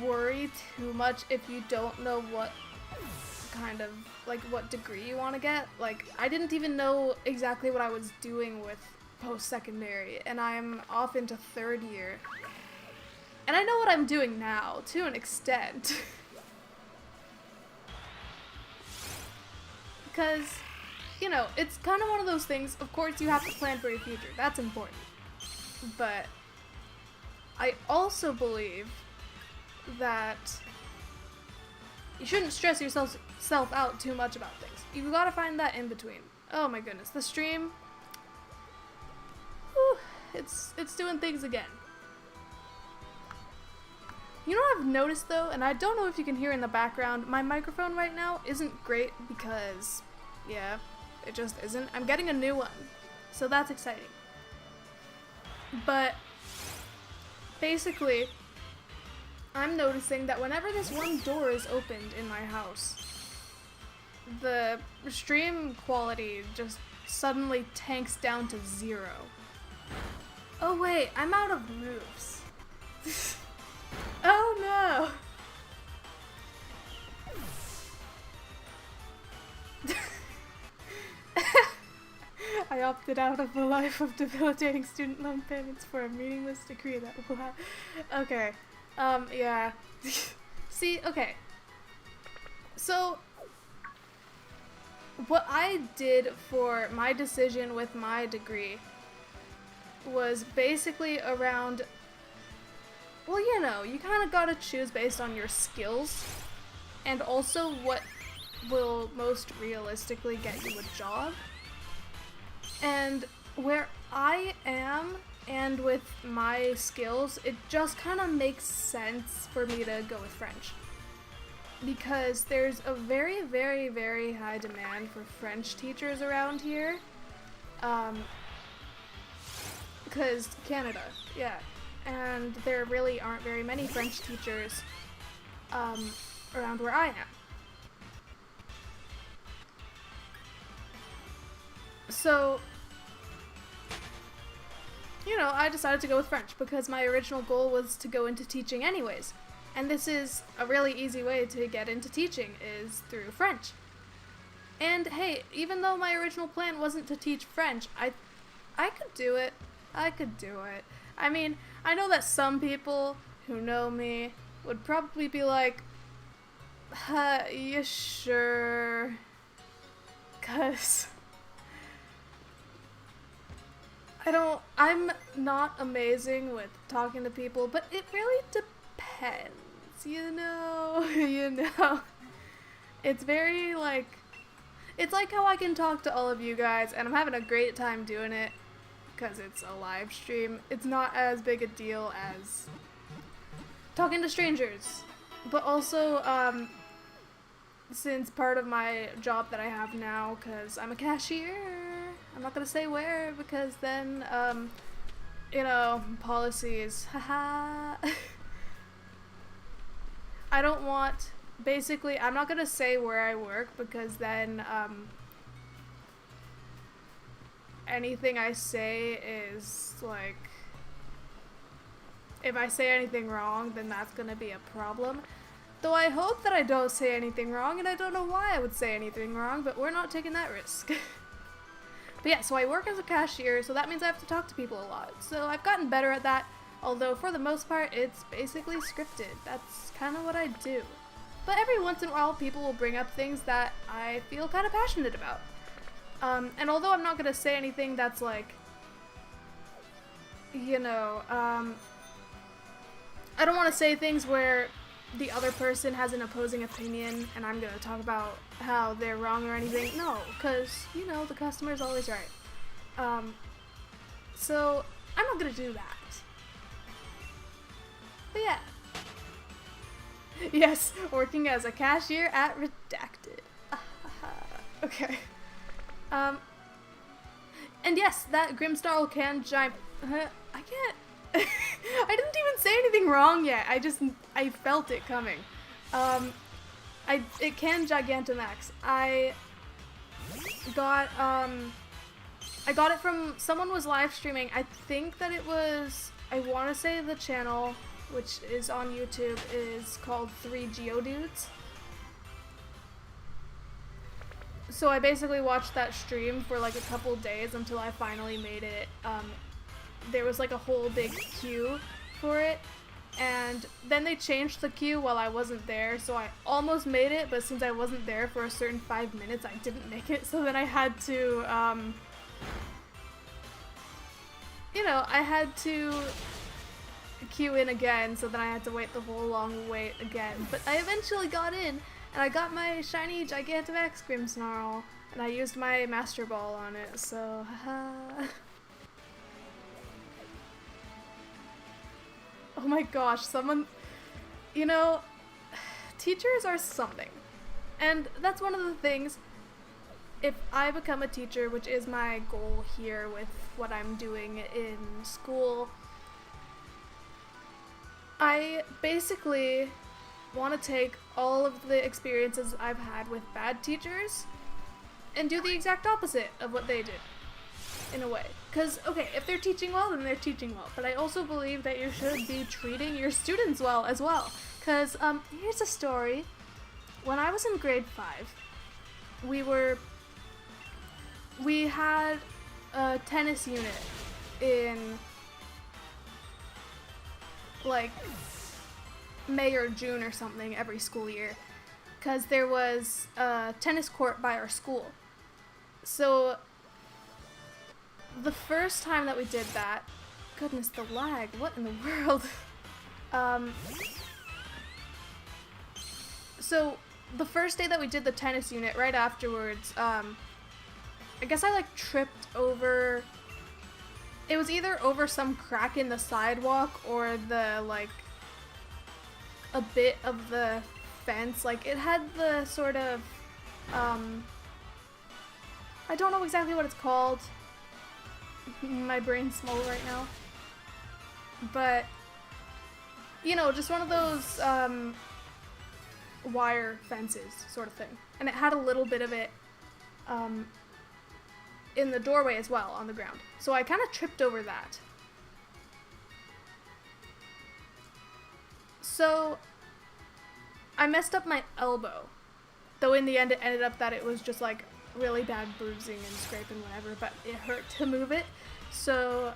worry too much if you don't know what kind of, like, what degree you want to get. Like, I didn't even know exactly what I was doing with post-secondary, and I'm off into third year. And I know what I'm doing now, to an extent. Because, you know, it's kind of one of those things, of course you have to plan for your future, that's important. But I also believe that you shouldn't stress yourself out too much about things. You gotta find that in between. Oh my goodness, the stream, whew, it's doing things again. You know what I've noticed though, and I don't know if you can hear in the background, my microphone right now isn't great because, yeah, it just isn't. I'm getting a new one, so that's exciting. But basically, I'm noticing that whenever this one door is opened in my house, the stream quality just suddenly tanks down to 0. Oh wait, I'm out of moves. Oh no! I opted out of a life of debilitating student loan payments for a meaningless degree that will have... Okay. Yeah. See, okay. So, what I did for my decision with my degree was basically around... Well, you know, you kind of gotta choose based on your skills and also what will most realistically get you a job. And where I am and with my skills, it just kind of makes sense for me to go with French. Because there's a very, very, very high demand for French teachers around here. Because Canada, yeah. And there really aren't very many French teachers around where I am. So, you know, I decided to go with French because my original goal was to go into teaching anyways. And this is a really easy way to get into teaching, is through French. And hey, even though my original plan wasn't to teach French, I could do it. I could do it. I mean, I know that some people who know me would probably be like, you sure? 'Cause I'm not amazing with talking to people, but it really depends, you know, you know. It's very like, it's like how I can talk to all of you guys and I'm having a great time doing it. Because it's a live stream, it's not as big a deal as talking to strangers. But also, since part of my job that I have now, because I'm a cashier, I'm not going to say where, because then, you know, policies, haha. I don't want, basically, I'm not going to say where I work, because then, anything I say is, like, if I say anything wrong, then that's gonna be a problem. Though I hope that I don't say anything wrong, and I don't know why I would say anything wrong, but we're not taking that risk. But yeah, so I work as a cashier, so that means I have to talk to people a lot. So I've gotten better at that, although for the most part, it's basically scripted. That's kind of what I do. But every once in a while, people will bring up things that I feel kind of passionate about. And although I'm not gonna say anything that's like, you know, I don't want to say things where the other person has an opposing opinion and I'm gonna talk about how they're wrong or anything. No, because, you know, the customer's always right. So I'm not gonna do that. But yeah. Yes, working as a cashier at Redacted. Okay. And yes, that Grimsnarl can giant. I can't. I didn't even say anything wrong yet. I felt it coming. It can Gigantamax. I got it from someone was live streaming. I think that it was. I want to say the channel, which is on YouTube, is called 3 Geodudes. So I basically watched that stream for like a couple days until I finally made it. There was like a whole big queue for it, and then they changed the queue while I wasn't there, so I almost made it, but since I wasn't there for a certain 5 minutes, I didn't make it, so then I had to, you know, I had to queue in again, so then I had to wait the whole long wait again, but I eventually got in. And I got my shiny Gigantamax Grimmsnarl, and I used my Master Ball on it, so haha. Oh my gosh, someone you know, teachers are something. And that's one of the things, if I become a teacher, which is my goal here with what I'm doing in school, I basically want to take all of the experiences I've had with bad teachers and do the exact opposite of what they did, in a way. Because, okay, if they're teaching well, then they're teaching well. But I also believe that you should be treating your students well as well. Because, here's a story. When I was in grade 5, we had a tennis unit in, like, May or June or something every school year. Because there was a tennis court by our school. So, the first time that we did that, goodness, the lag, what in the world? So, the first day that we did the tennis unit, right afterwards, I guess I, like, tripped over, it was either over some crack in the sidewalk or the, like, a bit of the fence, like, it had the sort of, I don't know exactly what it's called. My brain's slow right now. But, you know, just one of those, wire fences sort of thing. And it had a little bit of it, in the doorway as well, on the ground. So I kind of tripped over that. So, I messed up my elbow. Though in the end it ended up that it was just like really bad bruising and scraping whatever, but it hurt to move it. So,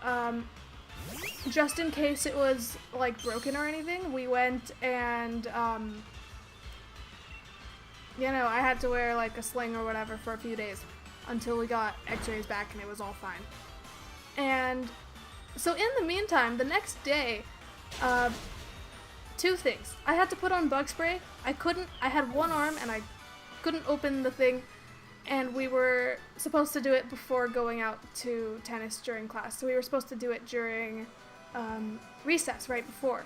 just in case it was like broken or anything, we went and, you know, I had to wear like a sling or whatever for a few days until we got x-rays back and it was all fine. And so in the meantime, the next day, two things. I had to put on bug spray. I had one arm and I couldn't open the thing, and we were supposed to do it before going out to tennis during class. So we were supposed to do it during recess right before.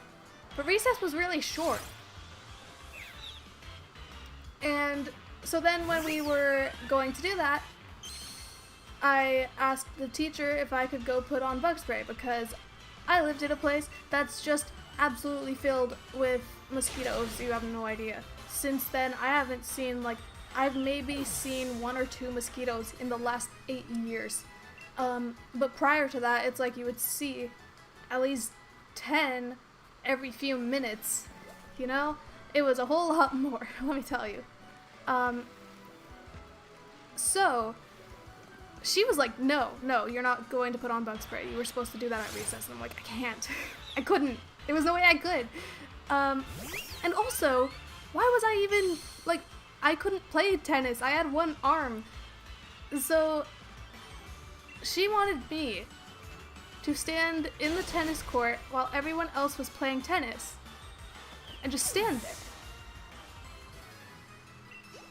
But recess was really short. And so then when we were going to do that, I asked the teacher if I could go put on bug spray because I lived in a place that's just absolutely filled with mosquitoes. You have no idea. Since then, I haven't seen, like, I've maybe seen 1 or 2 mosquitoes in the last 8 years. But prior to that, it's like you would see at least 10 every few minutes, you know? It was a whole lot more, let me tell you. So, she was like, no, you're not going to put on bug spray. You were supposed to do that at recess. And I'm like, I can't. I couldn't. There was no way I could. And also, why was I even, like, I couldn't play tennis. I had one arm. So, she wanted me to stand in the tennis court while everyone else was playing tennis. And just stand there.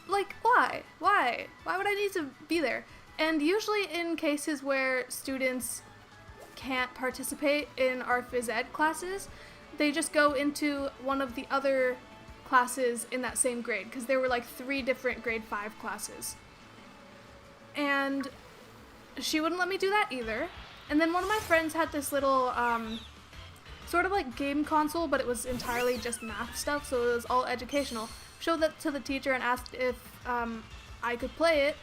Like, why? Why? Why would I need to be there? And usually in cases where students can't participate in our phys ed classes, they just go into one of the other classes in that same grade, because there were like 3 different grade 5 classes. And she wouldn't let me do that either. And then one of my friends had this little, sort of like game console, but it was entirely just math stuff, so it was all educational. Showed that to the teacher and asked if I could play it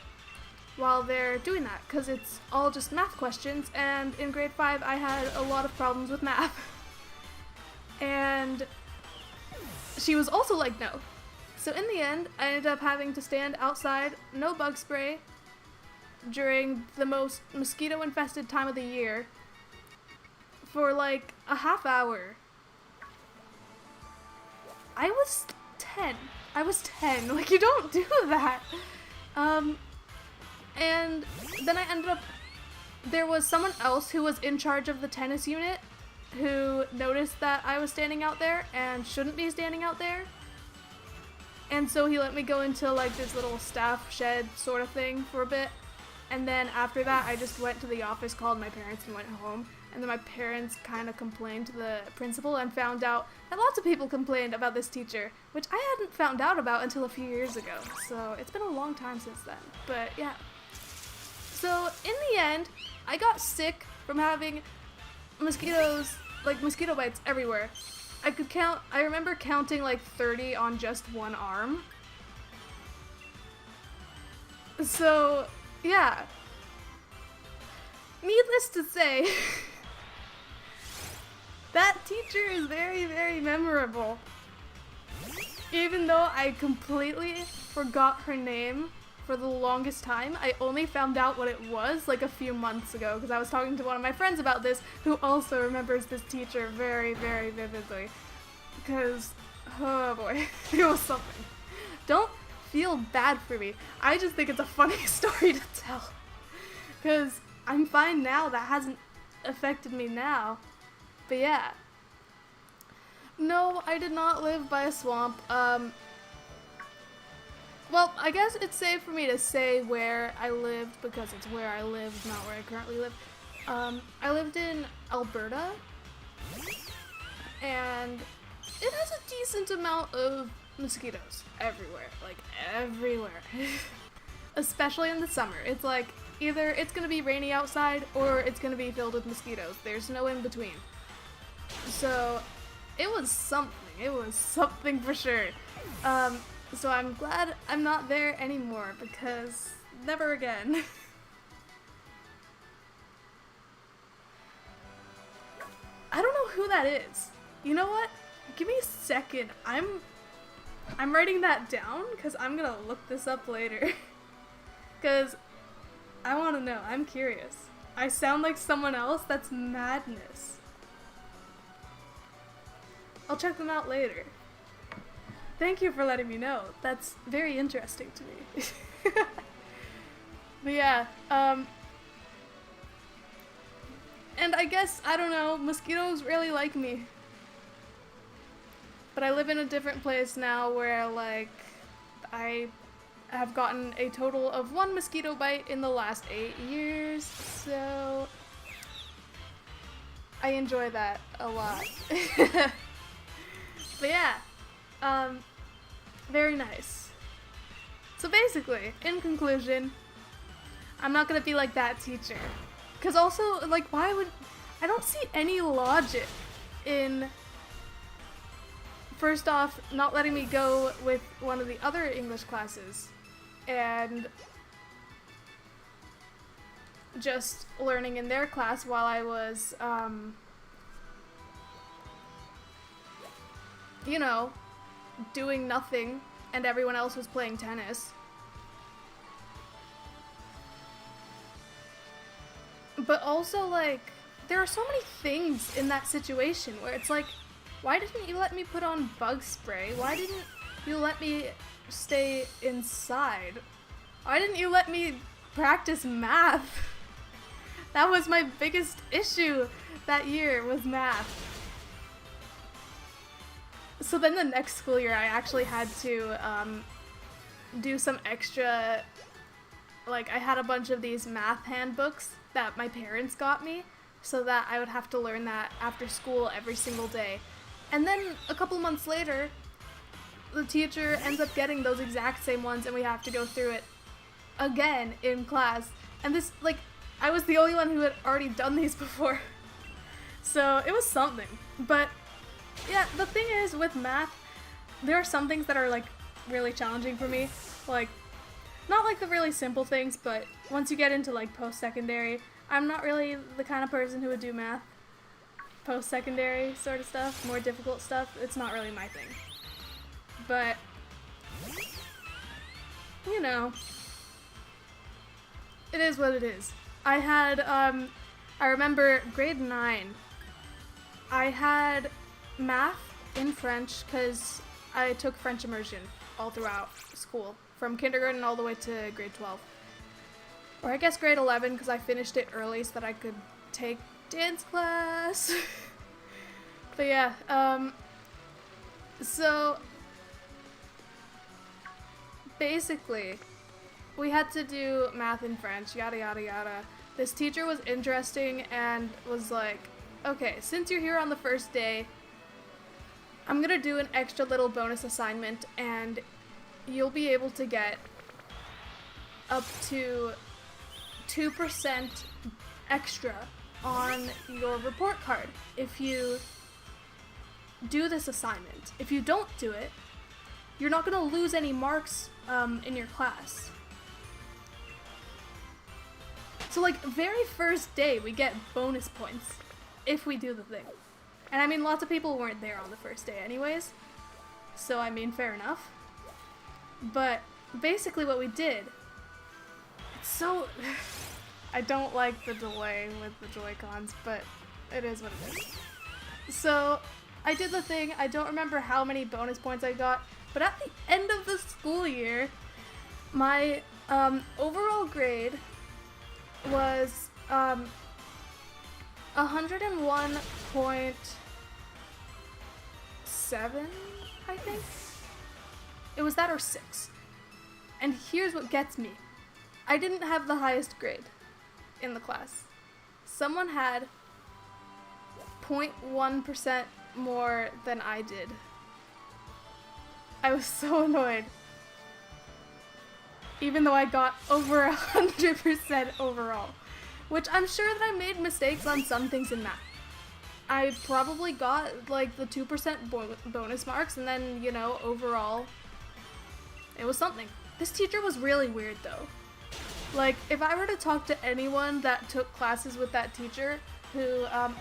while they're doing that, because it's all just math questions, and in grade 5 I had a lot of problems with math. And she was also like, no. So in the end, I ended up having to stand outside, no bug spray, during the most mosquito-infested time of the year for like a half hour. I was 10. Like, you don't do that. And then I ended up, there was someone else who was in charge of the tennis unit who noticed that I was standing out there and shouldn't be standing out there. And so he let me go into like this little staff shed sort of thing for a bit. And then after that, I just went to the office, called my parents, and went home. and then my parents kind of complained to the principal and found out that lots of people complained about this teacher, which I hadn't found out about until a few years ago. So it's been a long time since then. But yeah. So in the end, I got sick from having mosquitoes, like mosquito bites everywhere. I remember counting like 30 on just one arm. So, yeah. Needless to say, that teacher is very, very memorable. Even though I completely forgot her name for the longest time, I only found out what it was like a few months ago because I was talking to one of my friends about this who also remembers this teacher very, very vividly. Because, oh boy, it was something. Don't feel bad for me. I just think it's a funny story to tell. Because I'm fine now. That hasn't affected me now. But yeah. No, I did not live by a swamp. Well, I guess it's safe for me to say where I lived because it's where I lived, not where I currently live. I lived in Alberta, and it has a decent amount of mosquitoes everywhere, like everywhere. Especially in the summer. It's like either it's gonna be rainy outside or it's gonna be filled with mosquitoes. There's no in between. So it was something. It was something for sure. So I'm glad I'm not there anymore because never again. I don't know who that is. You know what? Give me a second. I'm writing that down because I'm gonna look this up later. Because I want to know. I'm curious. I sound like someone else? That's madness. I'll check them out later. Thank you for letting me know. That's very interesting to me. But yeah, and I guess, I don't know, mosquitoes really like me. But I live in a different place now where, like, I have gotten a total of 1 mosquito bite in the last 8 years, so I enjoy that a lot. But yeah, very nice. So basically, in conclusion, I'm not gonna be like that teacher. Cause also, like, I don't see any logic in, first off, not letting me go with one of the other English classes, and just learning in their class while I was, you know, doing nothing, and everyone else was playing tennis. But also, like, there are so many things in that situation where it's like, why didn't you let me put on bug spray? Why didn't you let me stay inside? Why didn't you let me practice math? That was my biggest issue that year, was math. So then the next school year I actually had to do some extra, like, I had a bunch of these math handbooks that my parents got me so that I would have to learn that after school every single day. And then a couple months later, the teacher ends up getting those exact same ones and we have to go through it again in class. And this, like, I was the only one who had already done these before. So it was something. But yeah, the thing is with math, there are some things that are, like, really challenging for me. Like, not like the really simple things, but once you get into, like, post-secondary, I'm not really the kind of person who would do math. Post-secondary sort of stuff, more difficult stuff, it's not really my thing. But, you know, it is what it is. I had, I remember grade 9, I had math in French because I took French immersion all throughout school, from kindergarten all the way to grade 12. Or I guess grade 11 because I finished it early so that I could take dance class. But yeah, so basically we had to do math in French, yada yada yada. this teacher was interesting and was like, okay, since you're here on the first day, I'm gonna do an extra little bonus assignment and you'll be able to get up to 2% extra on your report card if you do this assignment. If you don't do it, you're not gonna lose any marks in your class. So like, very first day we get bonus points if we do the thing. And I mean, lots of people weren't there on the first day anyways, so I mean, fair enough. But basically what we did, it's so... I don't like the delay with the Joy-Cons, but it is what it is. So I did the thing, I don't remember how many bonus points I got, but at the end of the school year, my overall grade was 101.7, I think? It was that or 6. And here's what gets me. I didn't have the highest grade in the class. Someone had 0.1% more than I did. I was so annoyed. Even though I got over 100% overall. Which I'm sure that I made mistakes on some things in math. I probably got like the 2% bonus marks, and then, you know, overall, it was something. This teacher was really weird though. Like, if I were to talk to anyone that took classes with that teacher, who, I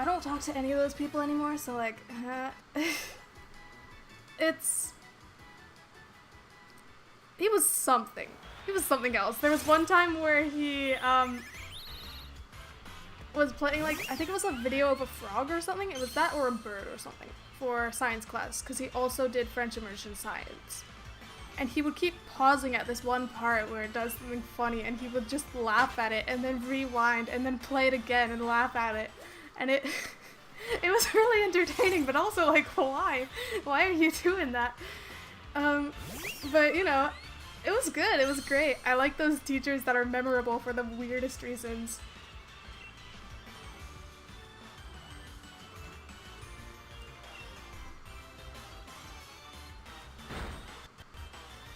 don't talk to any of those people anymore, so like, he was something. He was something else. There was one time where he, was playing, like, I think it was a video of a frog or something. It was that or a bird or something for science class, because he also did French immersion science. And he would keep pausing at this one part where it does something funny, and he would just laugh at it and then rewind and then play it again and laugh at it. And it it was really entertaining, but also like, why? Why are you doing that? But you know, it was good. It was great. I like those teachers that are memorable for the weirdest reasons.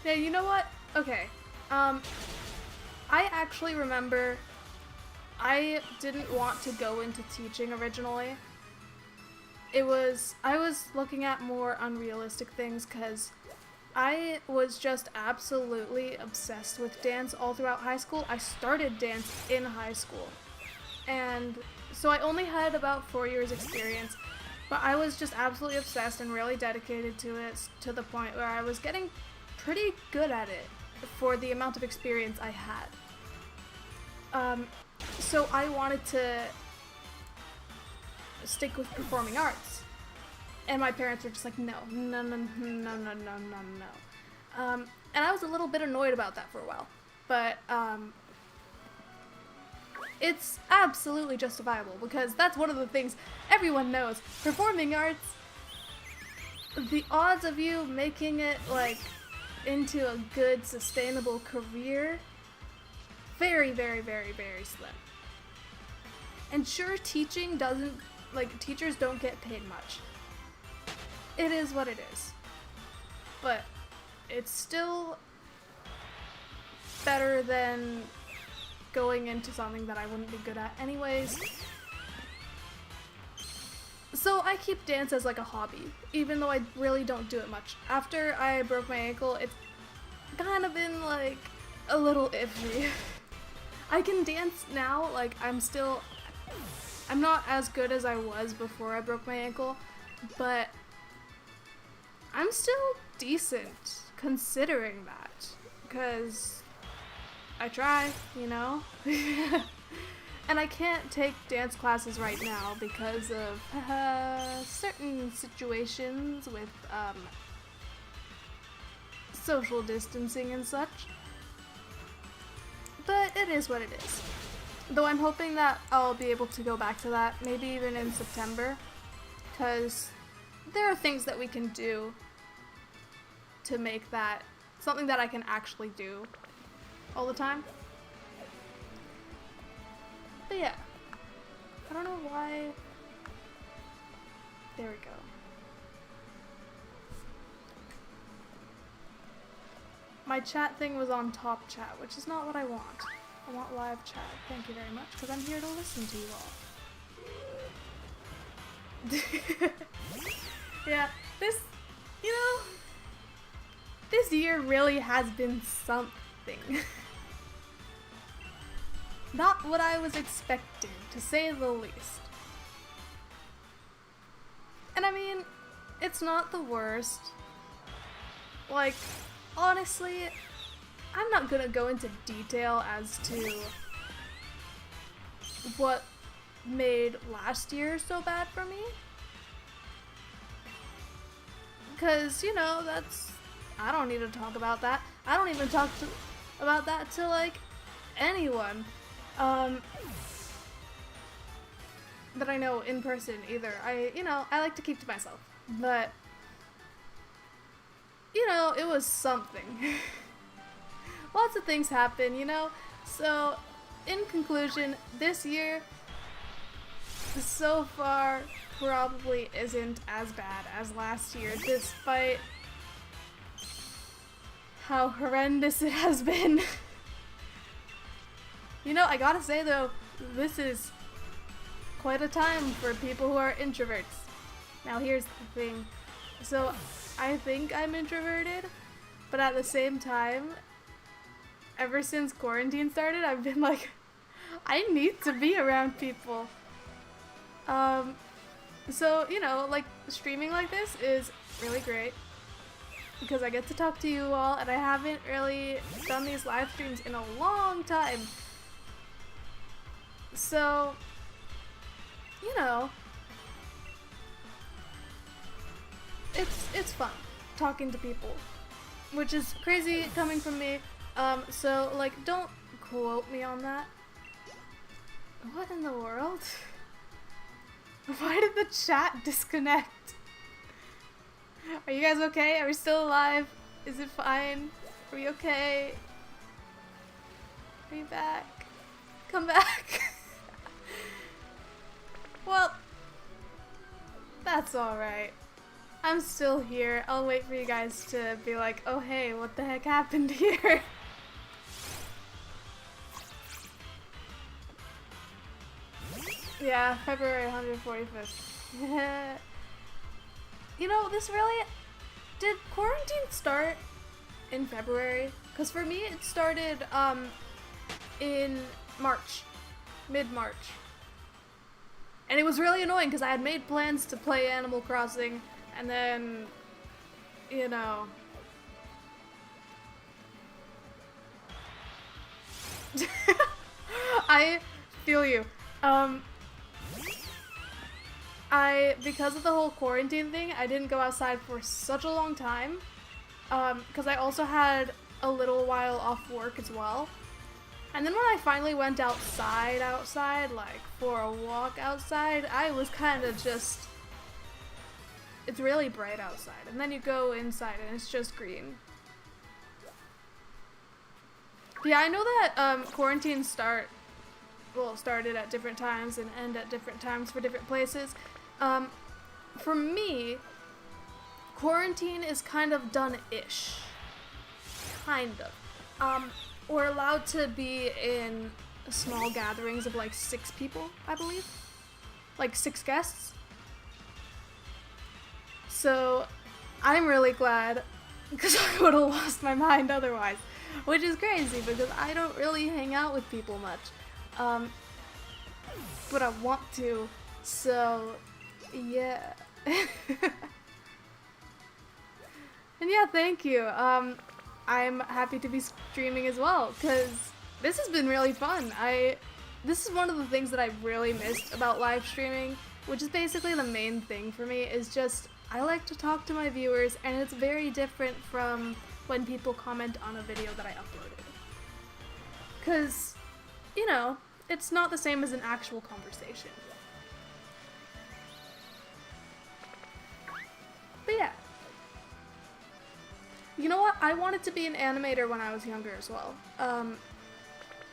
Yeah, you know what? Okay. I actually remember I didn't want to go into teaching originally. I was looking at more unrealistic things because I was just absolutely obsessed with dance all throughout high school. I started dance in high school. And so I only had about 4 years experience, but I was just absolutely obsessed and really dedicated to it to the point where I was getting pretty good at it for the amount of experience I had. So I wanted to stick with performing arts. And my parents were just like, no. And I was a little bit annoyed about that for a while. But it's absolutely justifiable because that's one of the things everyone knows. Performing arts, the odds of you making it like into a good, sustainable career, very, very, very, very slim. And sure, teaching doesn't, like, teachers don't get paid much. It is what it is. But it's still better than going into something that I wouldn't be good at anyways. So I keep dance as like a hobby, even though I really don't do it much. After I broke my ankle, it's kind of been like a little iffy. I can dance now, like I'm not as good as I was before I broke my ankle, but I'm still decent considering that, because I try, you know? And I can't take dance classes right now because of certain situations with social distancing and such. But it is what it is. Though I'm hoping that I'll be able to go back to that, maybe even in September, because there are things that we can do to make that something that I can actually do all the time. But yeah, I don't know why. There we go. My chat thing was on top chat, which is not what I want. I want live chat. Thank you very much, because I'm here to listen to you all. Yeah, this, you know, this year really has been something. Not what I was expecting, to say the least. And I mean, it's not the worst. Like, honestly, I'm not gonna go into detail as to what made last year so bad for me. Because, you know, I don't need to talk about that. I don't even talk about that to, like, anyone. That I know in person either. I like to keep to myself. But, you know, it was something. Lots of things happen, you know? So, in conclusion, this year, so far, probably isn't as bad as last year, despite how horrendous it has been. You know, I gotta say though, this is quite a time for people who are introverts. Now here's the thing. So, I think I'm introverted, but at the same time, ever since quarantine started, I've been like, I need to be around people. So, you know, like, streaming like this is really great because I get to talk to you all, and I haven't really done these live streams in a long time. So, you know, it's fun talking to people, which is crazy coming from me. So, like, don't quote me on that. What in the world? Why did the chat disconnect? Are you guys okay? Are we still alive? Is it fine? Are we okay? Are you back? Come back. Well, that's alright. I'm still here. I'll wait for you guys to be like, oh hey, what the heck happened here? Yeah, February 145th. You know, this really... Did quarantine start in February? Because for me, it started, in March. Mid-March. And it was really annoying because I had made plans to play Animal Crossing, and then, you know... I feel you. Because of the whole quarantine thing, I didn't go outside for such a long time, because I also had a little while off work as well. And then when I finally went outside, like, for a walk outside, I was kind of just... It's really bright outside, and then you go inside and it's just green. Yeah, I know that, quarantine started at different times and end at different times for different places. For me, quarantine is kind of done-ish. Kind of. We're allowed to be in small gatherings of like 6 people, I believe. Like 6 guests. So, I'm really glad, because I would have lost my mind otherwise. Which is crazy, because I don't really hang out with people much. But I want to, so yeah. And yeah, thank you. I'm happy to be streaming as well, because this has been really fun. This is one of the things that I really missed about live streaming, which is basically the main thing for me, is just, I like to talk to my viewers, and it's very different from when people comment on a video that I uploaded. Because, you know, it's not the same as an actual conversation. But yeah. You know what? I wanted to be an animator when I was younger as well.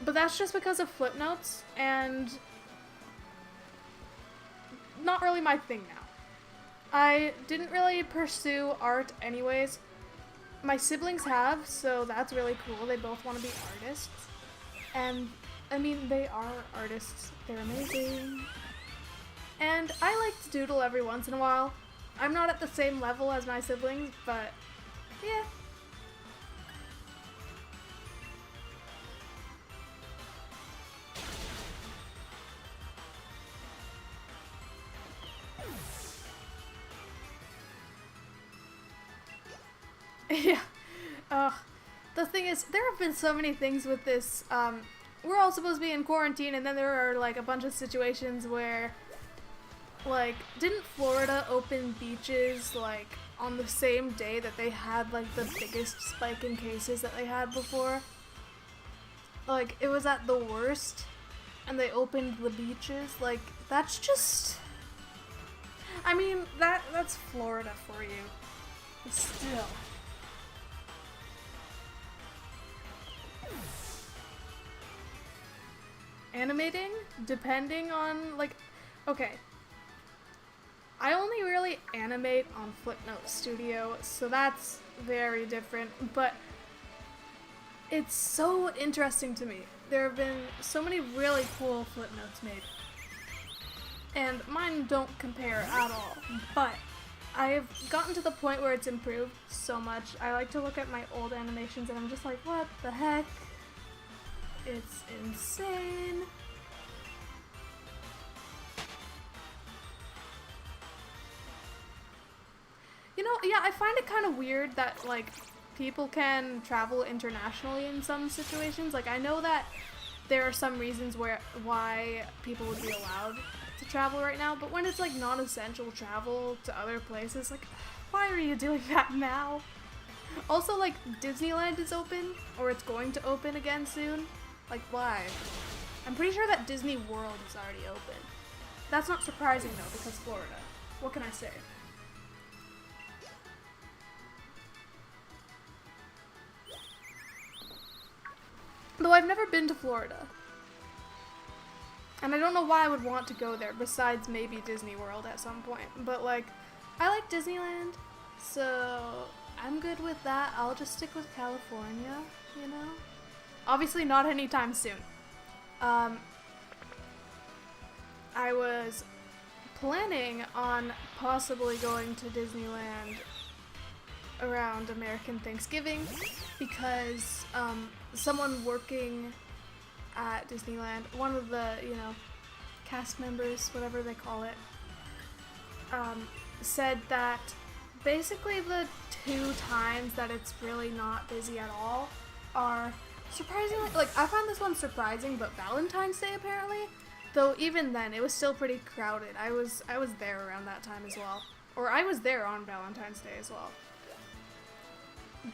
But that's just because of Flipnotes, and not really my thing now. I didn't really pursue art anyways. My siblings have, so that's really cool. They both want to be artists. And, I mean, they are artists. They're amazing. And I like to doodle every once in a while. I'm not at the same level as my siblings, but yeah. Yeah. The thing is, there have been so many things with this. We're all supposed to be in quarantine, and then there are like a bunch of situations where, like, didn't Florida open beaches like on the same day that they had like the biggest spike in cases that they had before? Like, it was at the worst, and they opened the beaches. Like, that's just. I mean, that's Florida for you. Still. Animating, depending on, like, okay. I only really animate on Flipnote Studio, so that's very different, but it's so interesting to me. There have been so many really cool Flipnotes made, and mine don't compare at all, but I've gotten to the point where it's improved so much. I like to look at my old animations and I'm just like, what the heck? It's insane. You know, yeah, I find it kind of weird that, like, people can travel internationally in some situations. Like, I know that there are some reasons why people would be allowed to travel right now, but when it's, like, non-essential travel to other places, like, why are you doing that now? Also, like, Disneyland is open, or it's going to open again soon. Like, why? I'm pretty sure that Disney World is already open. That's not surprising, though, because Florida. What can I say? Though I've never been to Florida. And I don't know why I would want to go there, besides maybe Disney World at some point. But, like, I like Disneyland, so I'm good with that. I'll just stick with California, you know? Obviously not anytime soon. I was planning on possibly going to Disneyland around American Thanksgiving because someone working at Disneyland, one of the, you know, cast members, whatever they call it, said that basically the 2 times that it's really not busy at all are surprisingly, like, I found this one surprising, but Valentine's Day apparently, though even then it was still pretty crowded. I was there around that time as well, or I was there on Valentine's Day as well.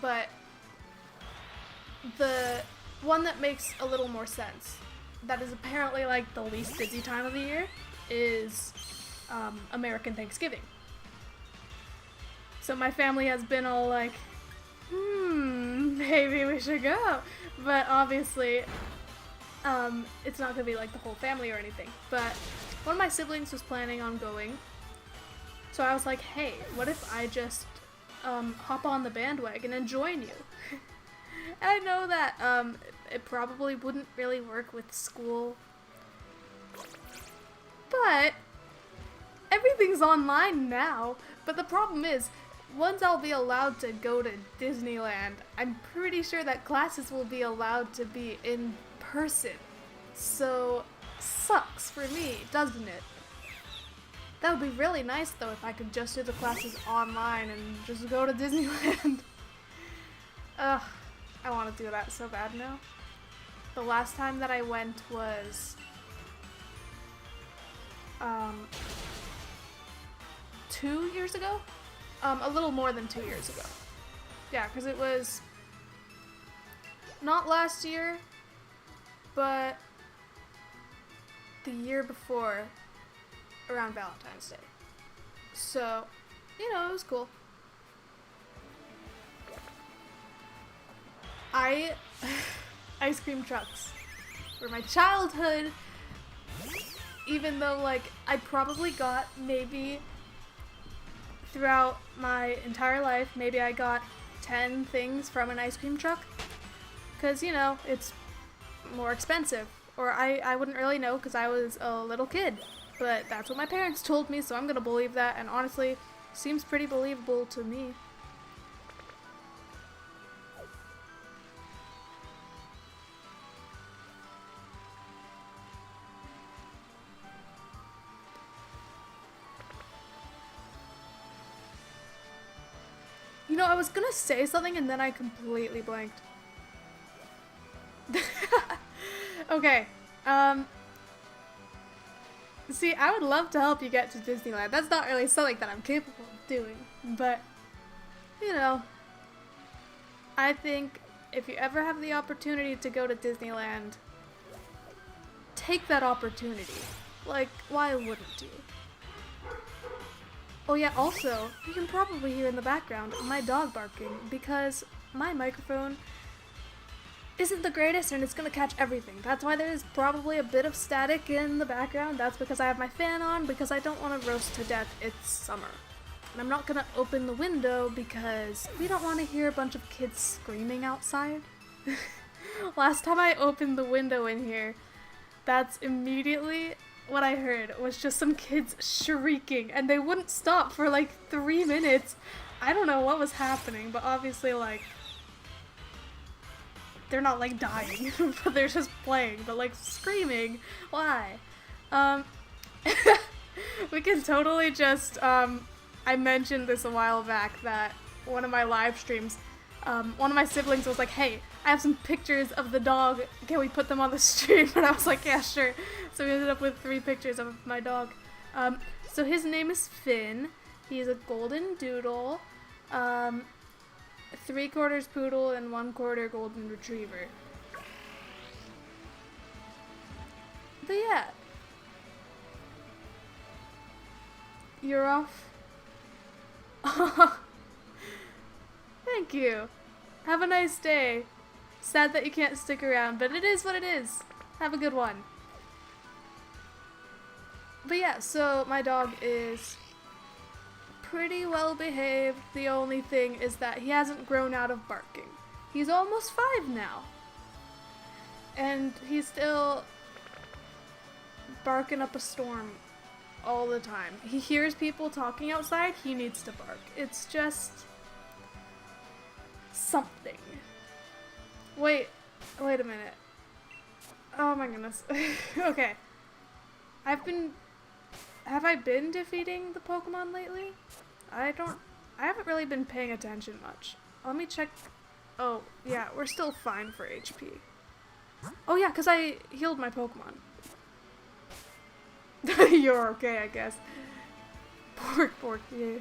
But the one that makes a little more sense, that is apparently like the least busy time of the year, is American Thanksgiving. So my family has been all like, maybe we should go. But obviously, it's not gonna be like the whole family or anything. But one of my siblings was planning on going. So I was like, hey, what if I just hop on the bandwagon and join you? And I know that it probably wouldn't really work with school. But everything's online now. But the problem is, once I'll be allowed to go to Disneyland, I'm pretty sure that classes will be allowed to be in person. So, sucks for me, doesn't it? That would be really nice though if I could just do the classes online and just go to Disneyland. Ugh, I want to do that so bad now. The last time that I went was 2 years ago? A little more than 2 years ago. Yeah, because it was not last year, but the year before, around Valentine's Day. So, you know, it was cool. Ice cream trucks. for my childhood, even though, like, I probably got maybe throughout my entire life, maybe I got 10 things from an ice cream truck, because, you know, it's more expensive, or I wouldn't really know because I was a little kid, but that's what my parents told me, so I'm gonna believe that, and honestly, seems pretty believable to me. You know, I was gonna say something and then I completely blanked. Okay, see, I would love to help you get to Disneyland. That's not really something that I'm capable of doing, but, you know, I think if you ever have the opportunity to go to Disneyland, take that opportunity. Like, why wouldn't you? Oh yeah, also, you can probably hear in the background my dog barking because my microphone isn't the greatest and it's gonna catch everything. That's why there's probably a bit of static in the background. That's because I have my fan on, because I don't want to roast to death. It's summer. And I'm not gonna open the window because we don't want to hear a bunch of kids screaming outside. Last time I opened the window in here, that's immediately what I heard, was just some kids shrieking, and they wouldn't stop for like 3 minutes. I don't know what was happening, but obviously, like, they're not like dying, but they're just playing, but like screaming. Why? We can totally just, I mentioned this a while back that one of my live streams, one of my siblings was like, hey, I have some pictures of the dog, can we put them on the stream? And I was like, yeah, sure. So we ended up with 3 pictures of my dog. So his name is Finn. He's a golden doodle, 3/4 poodle and 1/4 golden retriever. But yeah. You're off? Thank you. Have a nice day. Sad that you can't stick around, but it is what it is. Have a good one. But yeah, so my dog is pretty well behaved. The only thing is that he hasn't grown out of barking. He's almost 5 now. And he's still barking up a storm all the time. He hears people talking outside, he needs to bark. It's just something. Wait a minute. Oh my goodness. Okay. Have I been defeating the Pokemon lately? I haven't really been paying attention much. Let me check. Oh, yeah, we're still fine for HP. Oh yeah, because I healed my Pokemon. You're okay, I guess. Pork, yeah.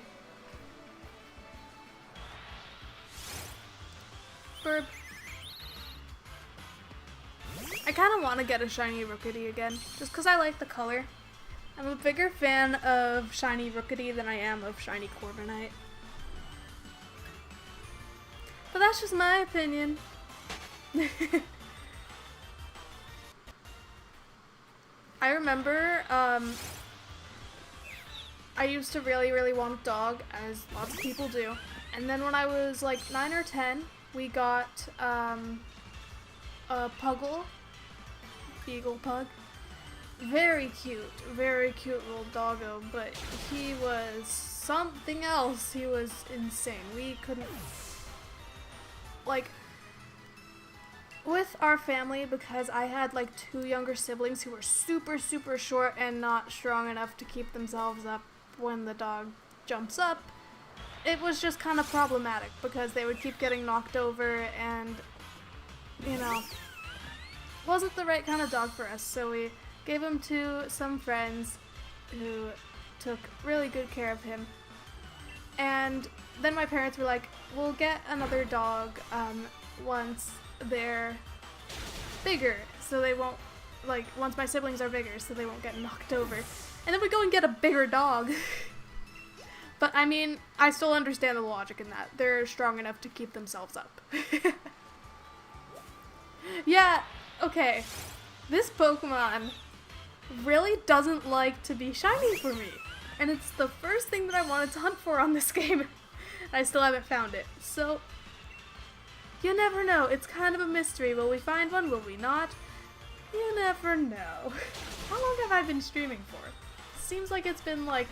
Burp. I kind of want to get a shiny Rookity again, just because I like the color. I'm a bigger fan of shiny Rookity than I am of shiny Corviknight. But that's just my opinion. I remember, I used to really want a dog, as lots of people do. And then when I was like 9 or 10, we got, a Puggle. Beagle Pug. Very cute little doggo, but he was something else. He was insane. We couldn't, like, with our family, because I had like 2 younger siblings who were super short and not strong enough to keep themselves up when the dog jumps up, it was just kind of problematic because they would keep getting knocked over and, you know, wasn't the right kind of dog for us, so we gave him to some friends who took really good care of him. And then my parents were like, we'll get another dog once they're bigger, so they won't, like, once my siblings are bigger, so they won't get knocked over. And then we go and get a bigger dog. But I mean, I still understand the logic in that. They're strong enough to keep themselves up. Yeah, okay. This Pokemon really doesn't like to be shiny for me. And it's the first thing that I wanted to hunt for on this game. I still haven't found it. So, you never know. It's kind of a mystery. Will we find one? Will we not? You never know. How long have I been streaming for? Seems like it's been like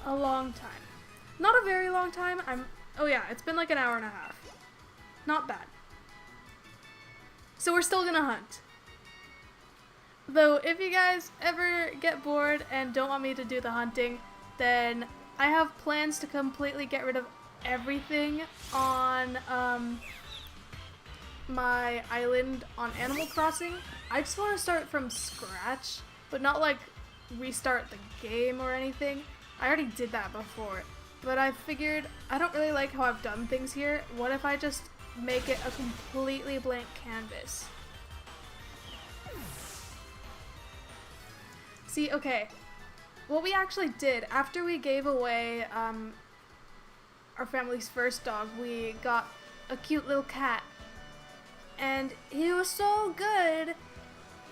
a long time. Not a very long time. Oh yeah, it's been like an hour and a half. Not bad. So we're still gonna hunt. Though, if you guys ever get bored and don't want me to do the hunting, then I have plans to completely get rid of everything on my island on Animal Crossing. I just want to start from scratch, but not like restart the game or anything. I already did that before, but I figured I don't really like how I've done things here. What if I just make it a completely blank canvas? See, okay, what we actually did after we gave away our family's first dog, we got a cute little cat, and he was so good,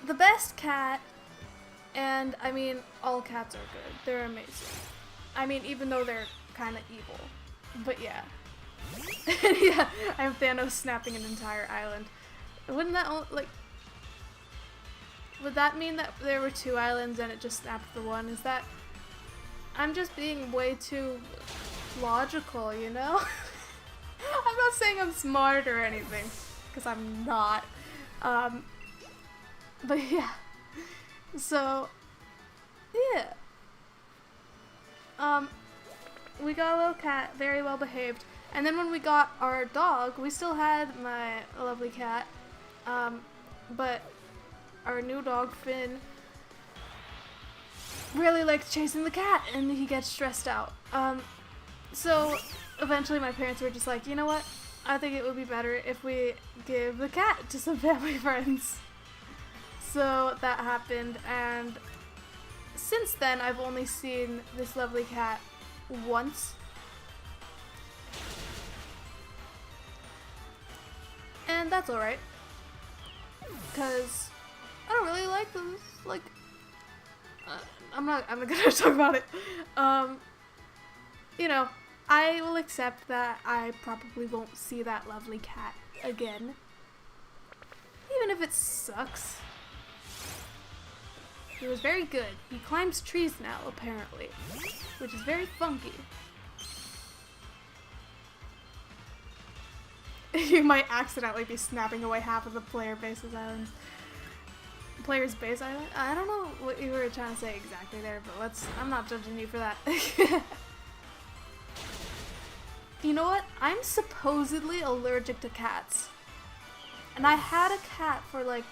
the best cat. And I mean, all cats are good, they're amazing. I mean, even though they're kind of evil, but yeah. Yeah, I have Thanos snapping an entire island. Wouldn't that like? Would that mean that there were 2 islands and it just snapped the one? Is that... I'm just being way too logical, you know? I'm not saying I'm smart or anything, because I'm not. But yeah. So, yeah. We got a little cat, very well behaved. And then when we got our dog, we still had my lovely cat. But our new dog, Finn, really likes chasing the cat, and he gets stressed out. So eventually my parents were just like, you know what? I think it would be better if we give the cat to some family friends. So that happened, and since then I've only seen this lovely cat once. And that's alright. Because I don't really like this, like, I'm not gonna talk about it. You know, I will accept that I probably won't see that lovely cat again. Even if it sucks. He was very good. He climbs trees now, apparently, which is very funky. You might accidentally be snapping away half of the player's base island. I don't know what you were trying to say exactly there, but I'm not judging you for that. You know what? I'm supposedly allergic to cats. And I had a cat for like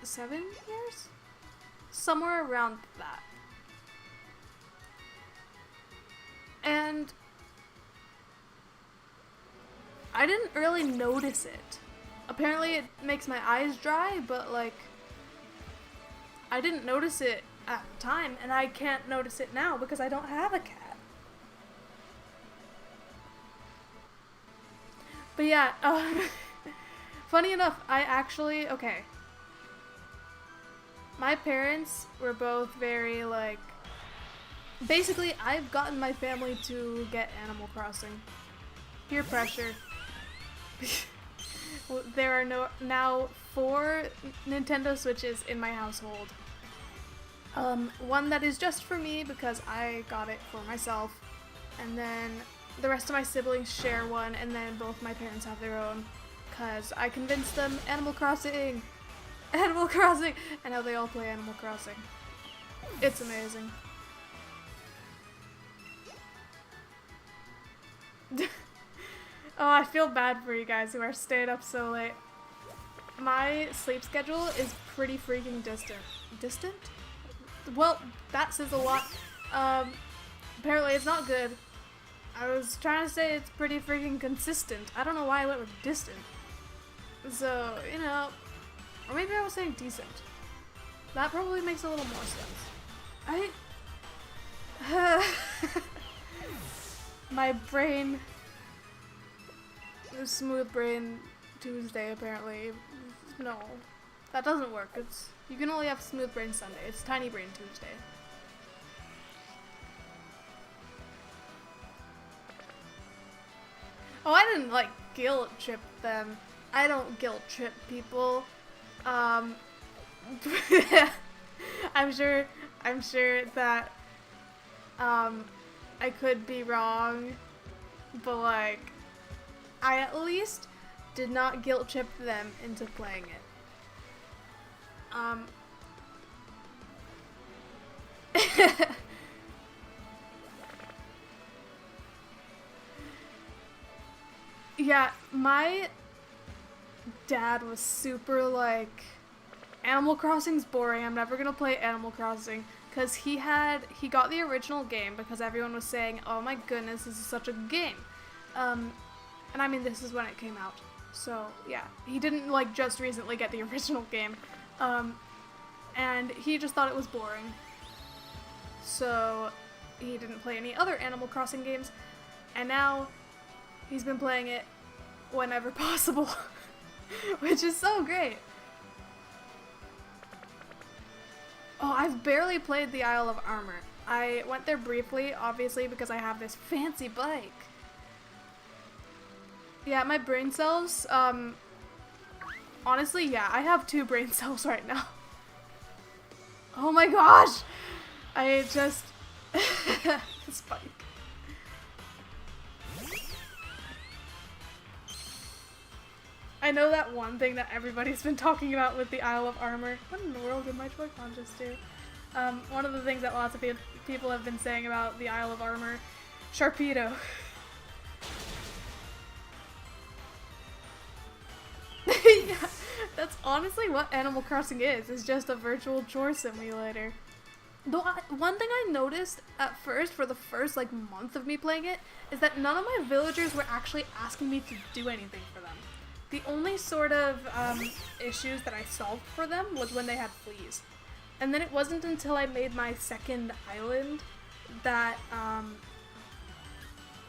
7 years? Somewhere around that. And I didn't really notice it. Apparently it makes my eyes dry, but like, I didn't notice it at the time, and I can't notice it now because I don't have a cat. But yeah, funny enough, okay. My parents were both very like, basically I've gotten my family to get Animal Crossing. Peer pressure. There are now 4 Nintendo Switches in my household. One that is just for me because I got it for myself, and then the rest of my siblings share one, and then both my parents have their own because I convinced them Animal Crossing! Animal Crossing! And now they all play Animal Crossing. It's amazing. Oh, I feel bad for you guys who are staying up so late. My sleep schedule is pretty freaking distant. Distant? Well, that says a lot. Apparently it's not good. I was trying to say it's pretty freaking consistent. I don't know why I went with distant. So, you know, or maybe I was saying decent. That probably makes a little more sense. My brain, smooth brain, Tuesday, apparently. No. That doesn't work. You can only have Smooth Brain Sunday. It's Tiny Brain Tuesday. Oh, I didn't, like, guilt trip them. I don't guilt trip people. I'm sure that, I could be wrong, but, like, I at least did not guilt trip them into playing it. Yeah, my dad was super like, Animal Crossing's boring, I'm never gonna play Animal Crossing, because he got the original game because everyone was saying, oh my goodness, this is such a good game. And I mean, this is when it came out. So, yeah, he didn't, like, just recently get the original game. And he just thought it was boring. So, he didn't play any other Animal Crossing games. And now, he's been playing it whenever possible. Which is so great. Oh, I've barely played the Isle of Armor. I went there briefly, obviously, because I have this fancy bike. Yeah, my brain cells, honestly, yeah, I have 2 brain cells right now. Oh my gosh! I just... this bike. I know that one thing that everybody's been talking about with the Isle of Armor. What in the world did my Joy-Con just do? One of the things that lots of people have been saying about the Isle of Armor, Sharpedo. Yeah, that's honestly what Animal Crossing is. It's just a virtual chore simulator. Though one thing I noticed at first, for the first like month of me playing it, is that none of my villagers were actually asking me to do anything for them. The only sort of issues that I solved for them was when they had fleas. And then it wasn't until I made my second island that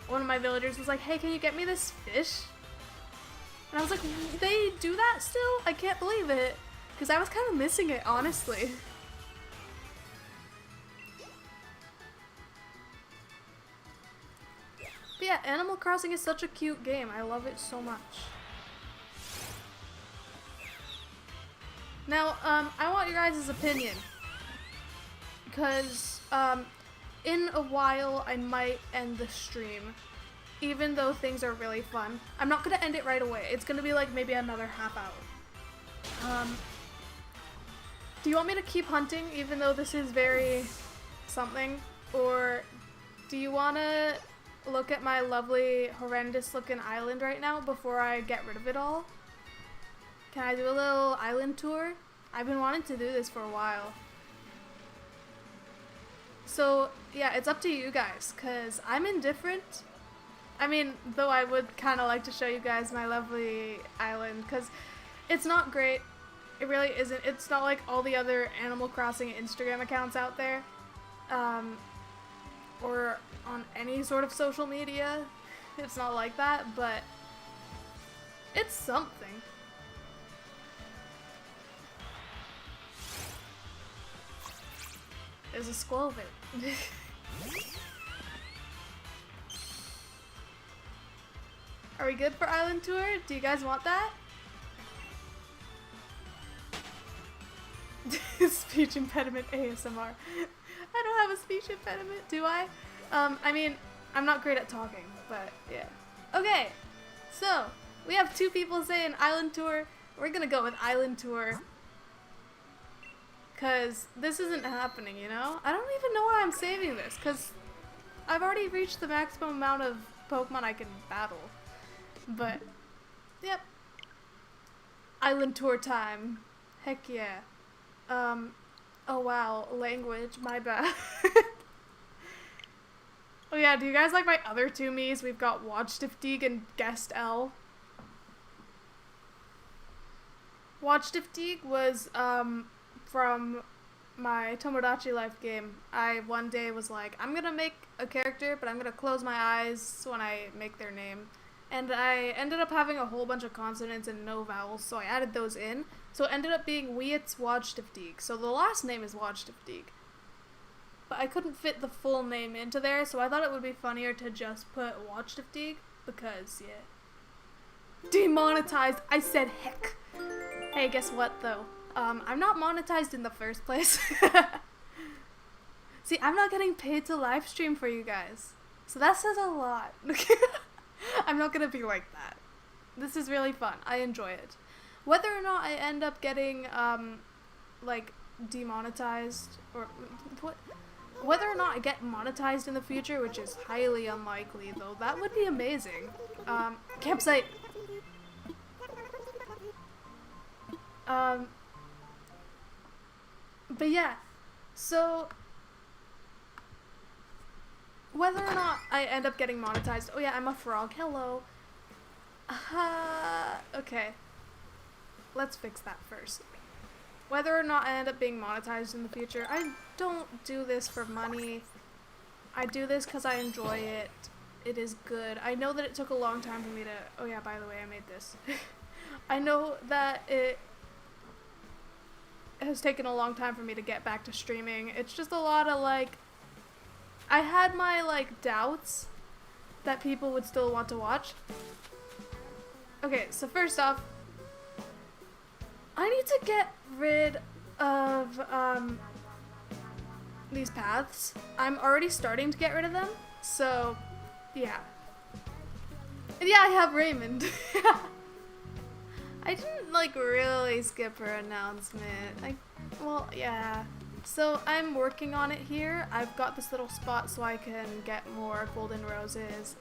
one of my villagers was like, hey, can you get me this fish? And I was like, they do that still? I can't believe it. Because I was kind of missing it, honestly. But yeah, Animal Crossing is such a cute game. I love it so much. Now, I want your guys' opinion. Because, in a while, I might end the stream. Even though things are really fun. I'm not gonna end it right away. It's gonna be like maybe another half hour. Do you want me to keep hunting even though this is very something? Or do you wanna look at my lovely, horrendous looking island right now before I get rid of it all? Can I do a little island tour? I've been wanting to do this for a while. So, yeah, it's up to you guys, because I'm indifferent. I mean, though I would kind of like to show you guys my lovely island, because it's not great. It really isn't. It's not like all the other Animal Crossing Instagram accounts out there. Or on any sort of social media. It's not like that, but it's something. There's a squirrel there. Are we good for island tour? Do you guys want that? Speech impediment ASMR. I don't have a speech impediment, do I? I mean, I'm not great at talking, but yeah. Okay, so we have 2 people saying island tour. We're gonna go with island tour. Cause this isn't happening, you know? I don't even know why I'm saving this, cause I've already reached the maximum amount of Pokemon I can battle. But, yep. Island tour time. Heck yeah. Oh wow, language, my bad. Oh yeah, do you guys like my other 2 me's? We've got Watchtiftig and Guest L. Watchtiftig was, from my Tomodachi Life game. I one day was like, I'm gonna make a character, but I'm gonna close my eyes when I make their name. And I ended up having a whole bunch of consonants and no vowels, so I added those in. So it ended up being Weets Wajtifdeeg. So the last name is Wajtifdeeg. But I couldn't fit the full name into there, so I thought it would be funnier to just put Wajtifdeeg, because, yeah. Demonetized! I said heck! Hey, guess what, though? I'm not monetized in the first place. See, I'm not getting paid to live stream for you guys. So that says a lot. I'm not gonna be like that. This is really fun. I enjoy it. Whether or not I end up getting, like, demonetized, or what? Whether or not I get monetized in the future, which is highly unlikely, though, that would be amazing. Campsite. But yeah, so whether or not I end up getting monetized, oh yeah, I'm a frog, hello. Okay, let's fix that first. Whether or not I end up being monetized in the future, I don't do this for money. I do this because I enjoy it. It is good. I know that it took a long time for me to, oh yeah, by the way, I made this. I know that it has taken a long time for me to get back to streaming. It's just a lot of, like, I had my, like, doubts that people would still want to watch. Okay, so first off, I need to get rid of, these paths. I'm already starting to get rid of them, so, yeah. And yeah, I have Raymond. I didn't, like, really skip her announcement. Well, yeah. So, I'm working on it here. I've got this little spot so I can get more golden roses.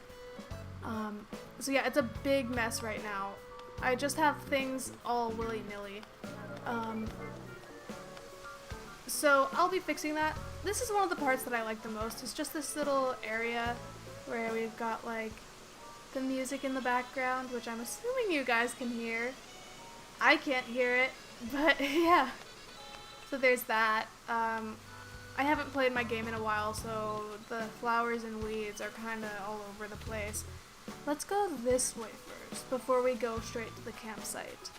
So yeah, it's a big mess right now. I just have things all willy-nilly. So, I'll be fixing that. This is one of the parts that I like the most. It's just this little area where we've got, like, the music in the background, which I'm assuming you guys can hear. I can't hear it, but yeah. So there's that. I haven't played my game in a while, so the flowers and weeds are kind of all over the place. Let's go this way first, before we go straight to the campsite.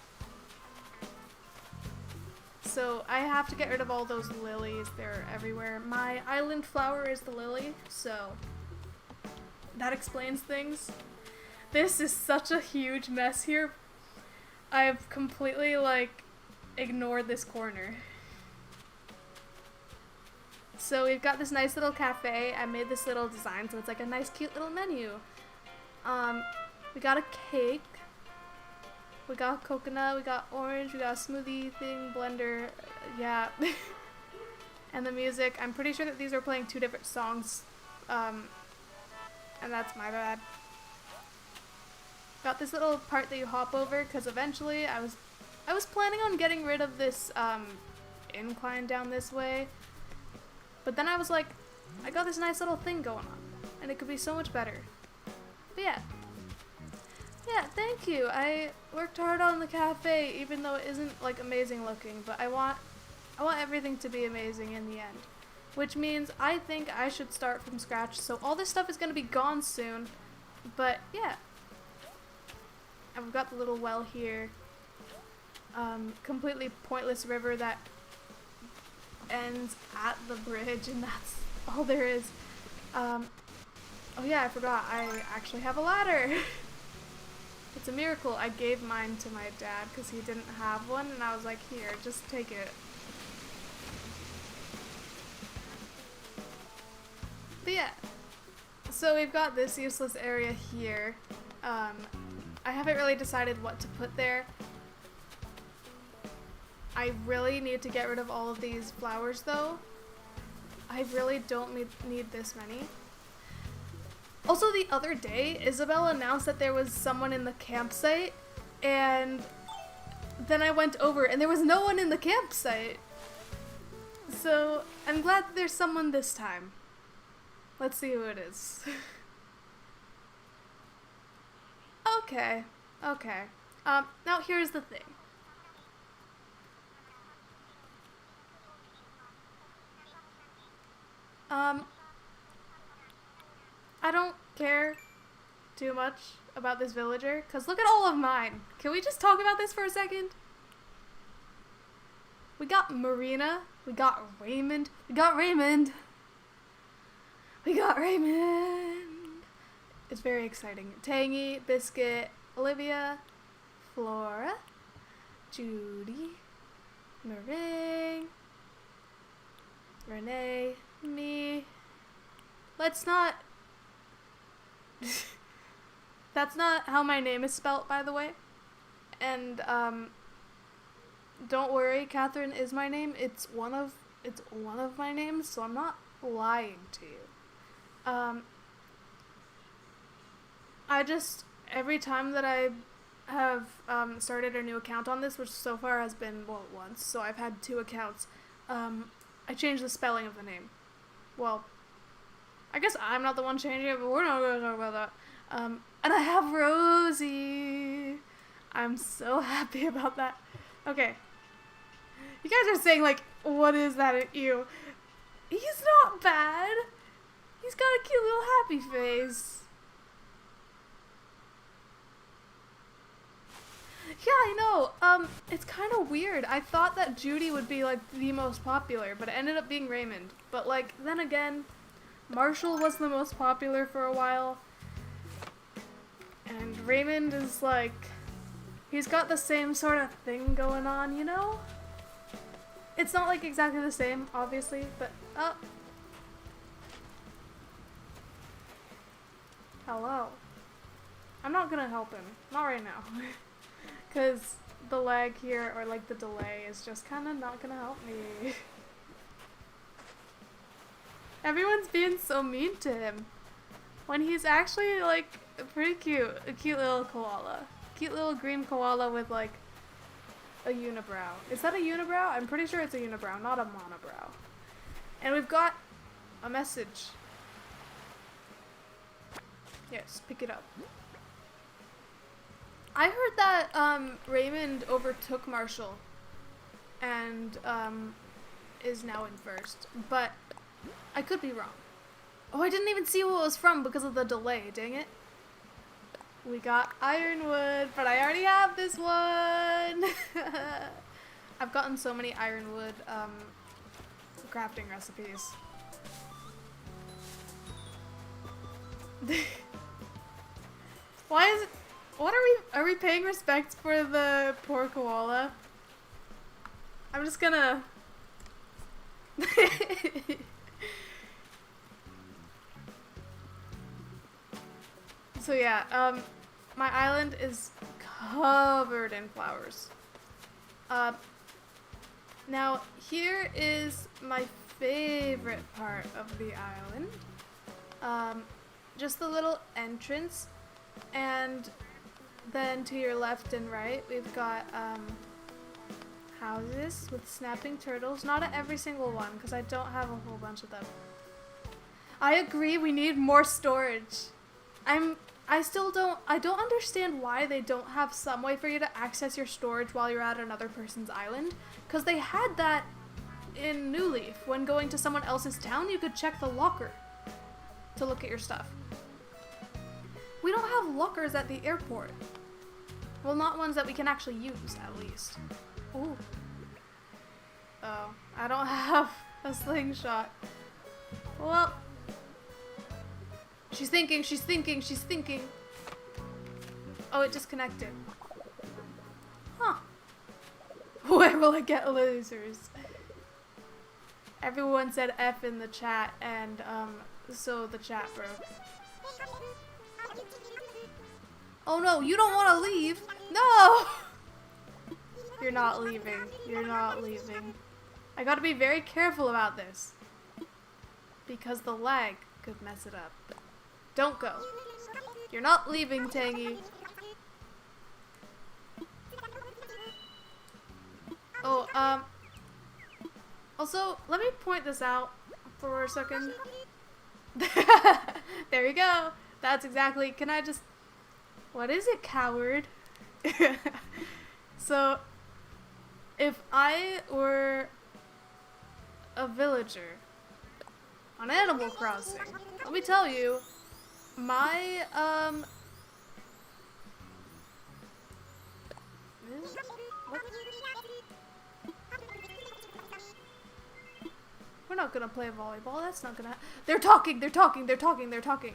So I have to get rid of all those lilies. They're everywhere. My island flower is the lily, so that explains things. This is such a huge mess here. I've completely, like, ignored this corner. So we've got this nice little cafe. I made this little design so it's like a nice cute little menu. We got a cake. We got coconut, we got orange, we got a smoothie thing, blender, yeah. And the music, I'm pretty sure that these are playing two different songs, and that's my bad. Got this little part that you hop over, because eventually I was planning on getting rid of this, incline down this way, but then I was like, I got this nice little thing going on, and it could be so much better. But yeah. Yeah, thank you. I worked hard on the cafe, even though it isn't, like, amazing looking, but I want everything to be amazing in the end. Which means I think I should start from scratch, so all this stuff is gonna be gone soon, but yeah. And we've got the little well here. Completely pointless river that ends at the bridge, and that's all there is. Oh yeah, I forgot, I actually have a ladder! It's a miracle. I gave mine to my dad because he didn't have one, and I was like, here, just take it. But yeah, so we've got this useless area here. I haven't really decided what to put there. I really need to get rid of all of these flowers though. I really don't need this many. Also, the other day, Isabel announced that there was someone in the campsite, and then I went over and there was no one in the campsite. So, I'm glad that there's someone this time. Let's see who it is. Okay. Now here's the thing. I don't care too much about this villager, because look at all of mine. Can we just talk about this for a second? We got Marina, we got Raymond, we got Raymond. It's very exciting. Tangy, Biscuit, Olivia, Flora, Judy, Meringue, Renee, me. Let's not... That's not how my name is spelt, by the way. And, don't worry, Catherine is my name. It's one of my names, so I'm not lying to you. I just, every time that I have started a new account on this, which so far has been, well, once, so I've had 2 accounts, I changed the spelling of the name. Well, I guess I'm not the one changing it, but we're not going to talk about that. And I have Rosie. I'm so happy about that. Okay. You guys are saying, like, what is that? Ew. He's not bad. He's got a cute little happy face. Yeah, I know. It's kind of weird. I thought that Judy would be, like, the most popular, but it ended up being Raymond. But, like, then again, Marshall was the most popular for a while. And Raymond is, like, he's got the same sort of thing going on, you know? It's not, like, exactly the same, obviously, but, oh. Hello. I'm not gonna help him. Not right now. Because the lag here, or, like, the delay, is just kind of not gonna help me. Everyone's being so mean to him. When he's actually, like, pretty cute. A cute little koala. Cute little green koala with, like, a unibrow. Is that a unibrow? I'm pretty sure it's a unibrow, not a monobrow. And we've got a message. Yes, pick it up. I heard that Raymond overtook Marshall and is now in first, but I could be wrong. Oh, I didn't even see what it was from because of the delay, dang it. We got ironwood, but I already have this one. I've gotten so many ironwood crafting recipes. Why is it? What are we paying respect for the poor koala? I'm just gonna... So yeah, my island is covered in flowers. Now here is my favorite part of the island. Just the little entrance, and then to your left and right we've got houses with snapping turtles. Not at every single one because I don't have a whole bunch of them. I agree, we need more storage. I don't understand why they don't have some way for you to access your storage while you're at another person's island. Because they had that in New Leaf. When going to someone else's town, you could check the locker to look at your stuff. We don't have lockers at the airport. Well, not ones that we can actually use, at least. Ooh. Oh, I don't have a slingshot. Well... She's thinking, she's thinking, she's thinking. Oh, it disconnected. Huh. Where will I get losers? Everyone said F in the chat, and, so the chat broke. Oh no, you don't want to leave! No! You're not leaving. You're not leaving. I gotta be very careful about this. Because the lag could mess it up. Don't go. You're not leaving, Tangy. Oh, also, let me point this out for a second. There you go. That's exactly, can I just, what is it, coward? So, if I were a villager on Animal Crossing, let me tell you, my What? We're not gonna play volleyball. That's not gonna. They're talking. They're talking. They're talking. They're talking.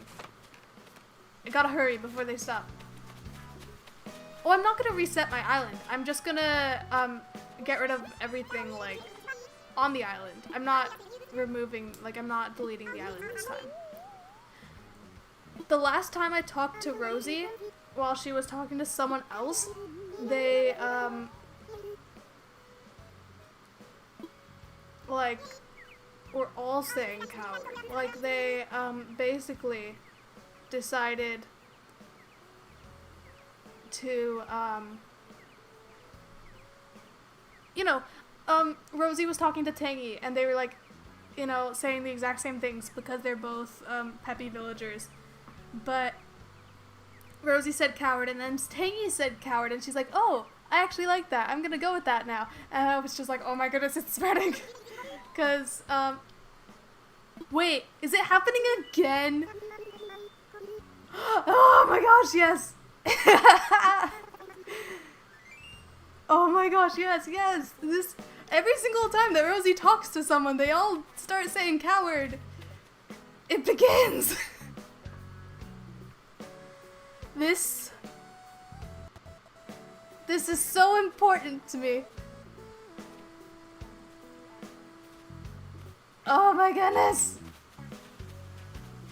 I gotta hurry before they stop. Oh, I'm not gonna reset my island. I'm just gonna get rid of everything like on the island. I'm not removing, like I'm not deleting the island this time. The last time I talked to Rosie while she was talking to someone else, they like were all saying coward. Like they basically decided to you know, Rosie was talking to Tangy and they were like, you know, saying the exact same things because they're both peppy villagers. But Rosie said coward and then Tangy said coward and she's like, oh, I actually like that. I'm gonna go with that now. And I was just like, oh my goodness, it's spreading. Cause wait, is it happening again? Oh my gosh, yes. Oh my gosh, yes, yes. This every single time that Rosie talks to someone, they all start saying coward. It begins. This is so important to me. Oh my goodness.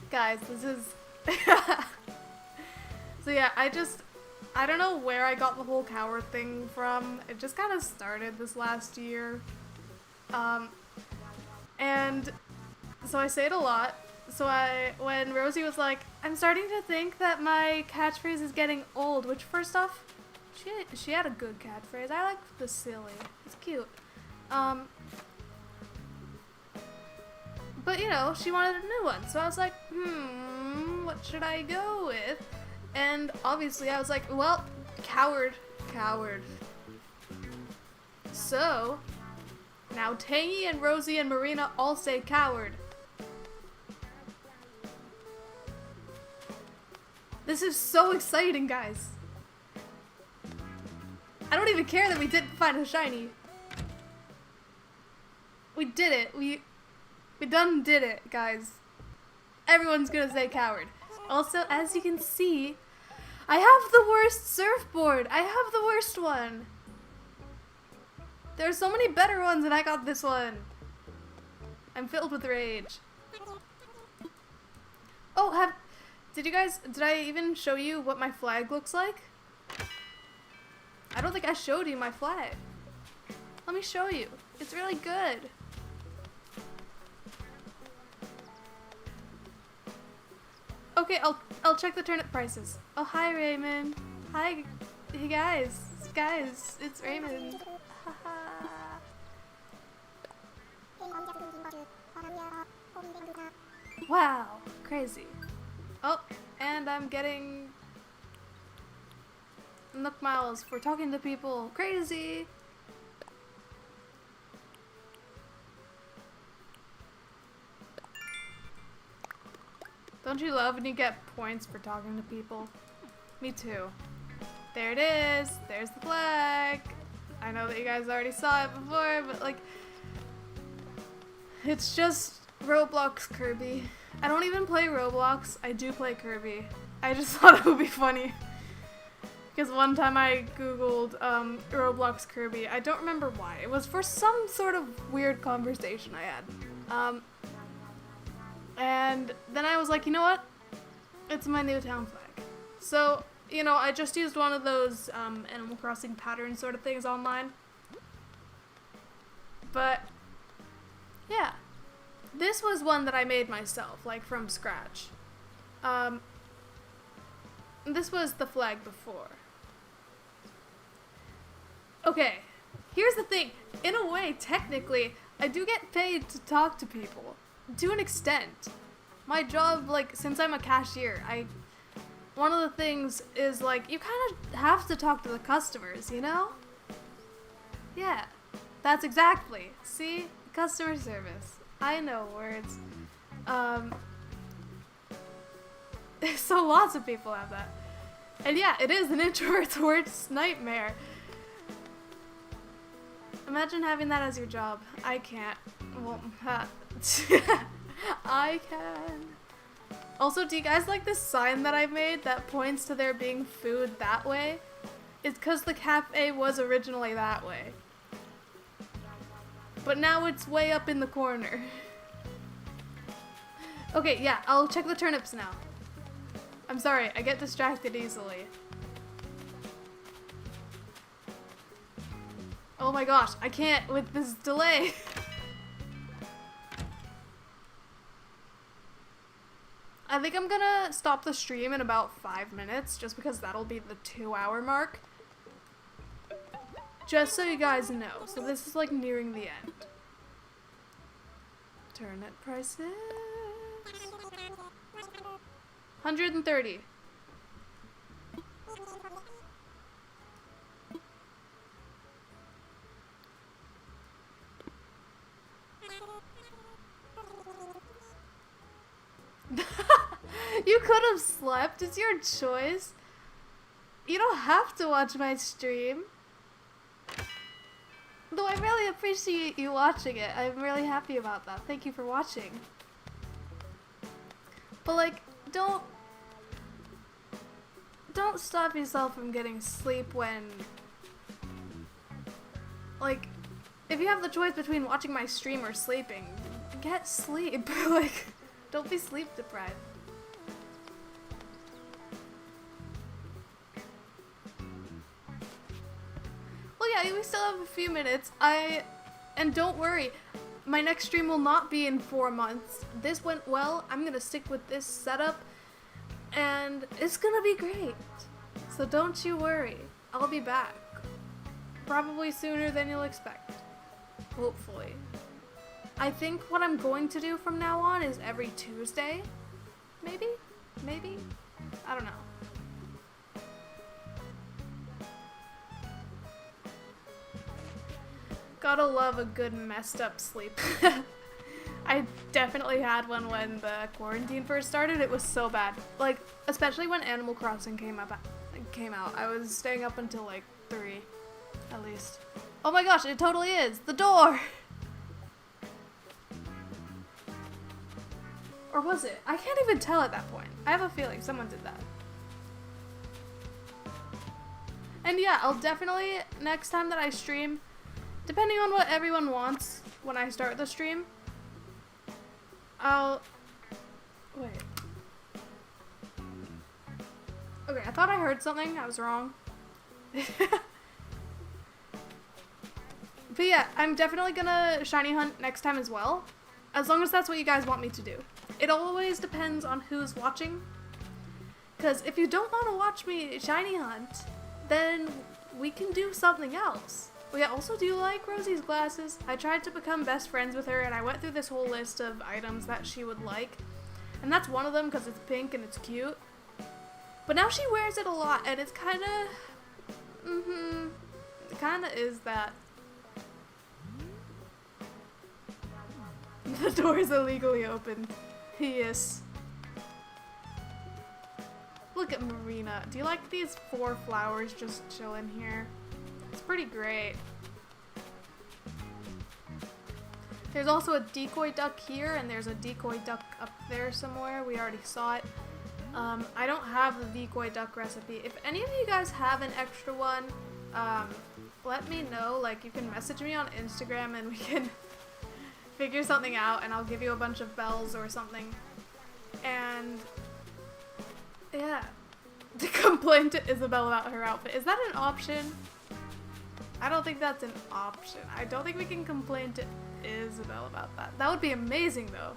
Guys, this is so yeah, I don't know where I got the whole coward thing from. It just kind of started this last year. And so I say it a lot. So when Rosie was like, I'm starting to think that my catchphrase is getting old, which first off, she had a good catchphrase. I like the silly. It's cute. But you know, she wanted a new one. So I was like, what should I go with? And obviously I was like, well, coward. So, now Tangy and Rosie and Marina all say coward. This is so exciting, guys. I don't even care that we didn't find a shiny. We did it. We done did it, guys. Everyone's gonna say coward. Also, as you can see, I have the worst surfboard. I have the worst one. There are so many better ones and I got this one. I'm filled with rage. Oh, did I even show you what my flag looks like? I don't think I showed you my flag. Let me show you. It's really good. Okay, I'll check the turnip prices. Oh, hi Raymond. Hi, hey guys, it's Raymond. Wow, crazy. Oh, and I'm getting Nook Miles for talking to people. Crazy. Don't you love when you get points for talking to people? Me too. There it is. There's the flag. I know that you guys already saw it before, but like, it's just Roblox Kirby. I don't even play Roblox. I do play Kirby. I just thought it would be funny. Because one time I googled Roblox Kirby. I don't remember why. It was for some sort of weird conversation I had. And then I was like, you know what? It's my new town flag. So, you know, I just used one of those Animal Crossing pattern sort of things online. But, yeah. This was one that I made myself, like from scratch. This was the flag before. Okay, here's the thing. In a way, technically, I do get paid to talk to people. To an extent. My job, like, since I'm a cashier, one of the things is, like, you kind of have to talk to the customers, you know? Yeah, that's exactly. See? Customer service. I know words. So lots of people have that. And yeah, it is an introvert's worst nightmare. Imagine having that as your job. I can't. Well, I can. Also, do you guys like this sign that I made that points to there being food that way? It's because the cafe was originally that way. But now it's way up in the corner. Okay, yeah, I'll check the turnips now. I'm sorry, I get distracted easily. Oh my gosh, I can't with this delay. I think I'm gonna stop the stream in about 5 minutes, just because that'll be the 2-hour mark. Just so you guys know. So this is like nearing the end. Turnip prices. 130. You could have slept. It's your choice. You don't have to watch my stream. Though I really appreciate you watching it. I'm really happy about that. Thank you for watching. But like, don't stop yourself from getting sleep when, like, if you have the choice between watching my stream or sleeping, get sleep. Like, don't be sleep deprived. Well, yeah, we still have a few minutes. And don't worry, my next stream will not be in 4 months. This went well. I'm gonna stick with this setup, and it's gonna be great. So don't you worry. I'll be back. Probably sooner than you'll expect. Hopefully. I think what I'm going to do from now on is every Tuesday. Maybe? Maybe? I don't know. Gotta love a good messed up sleep. I definitely had one when the quarantine first started. It was so bad. Like, especially when Animal Crossing came out. I was staying up until like 3, at least. Oh my gosh, it totally is! The door! Or was it? I can't even tell at that point. I have a feeling someone did that. And yeah, I'll definitely, next time that I stream, depending on what everyone wants when I start the stream, wait. Okay, I thought I heard something. I was wrong. But yeah, I'm definitely gonna shiny hunt next time as well. As long as that's what you guys want me to do. It always depends on who's watching. Because if you don't want to watch me shiny hunt, then we can do something else. We also do like Rosie's glasses. I tried to become best friends with her, and I went through this whole list of items that she would like. And that's one of them because it's pink and it's cute. But now she wears it a lot, and it's kind of... It kind of is that. The door is illegally open. Yes. Look at Marina. Do you like these 4 flowers just chilling here? It's pretty great. There's also a decoy duck here, and there's a decoy duck up there somewhere. We already saw it. I don't have the decoy duck recipe. If any of you guys have an extra one, let me know. Like, you can message me on Instagram and we can figure something out, and I'll give you a bunch of bells or something. And yeah, to complain to Isabel about her outfit. Is that an option? I don't think that's an option. I don't think we can complain to Isabel about that. That would be amazing though.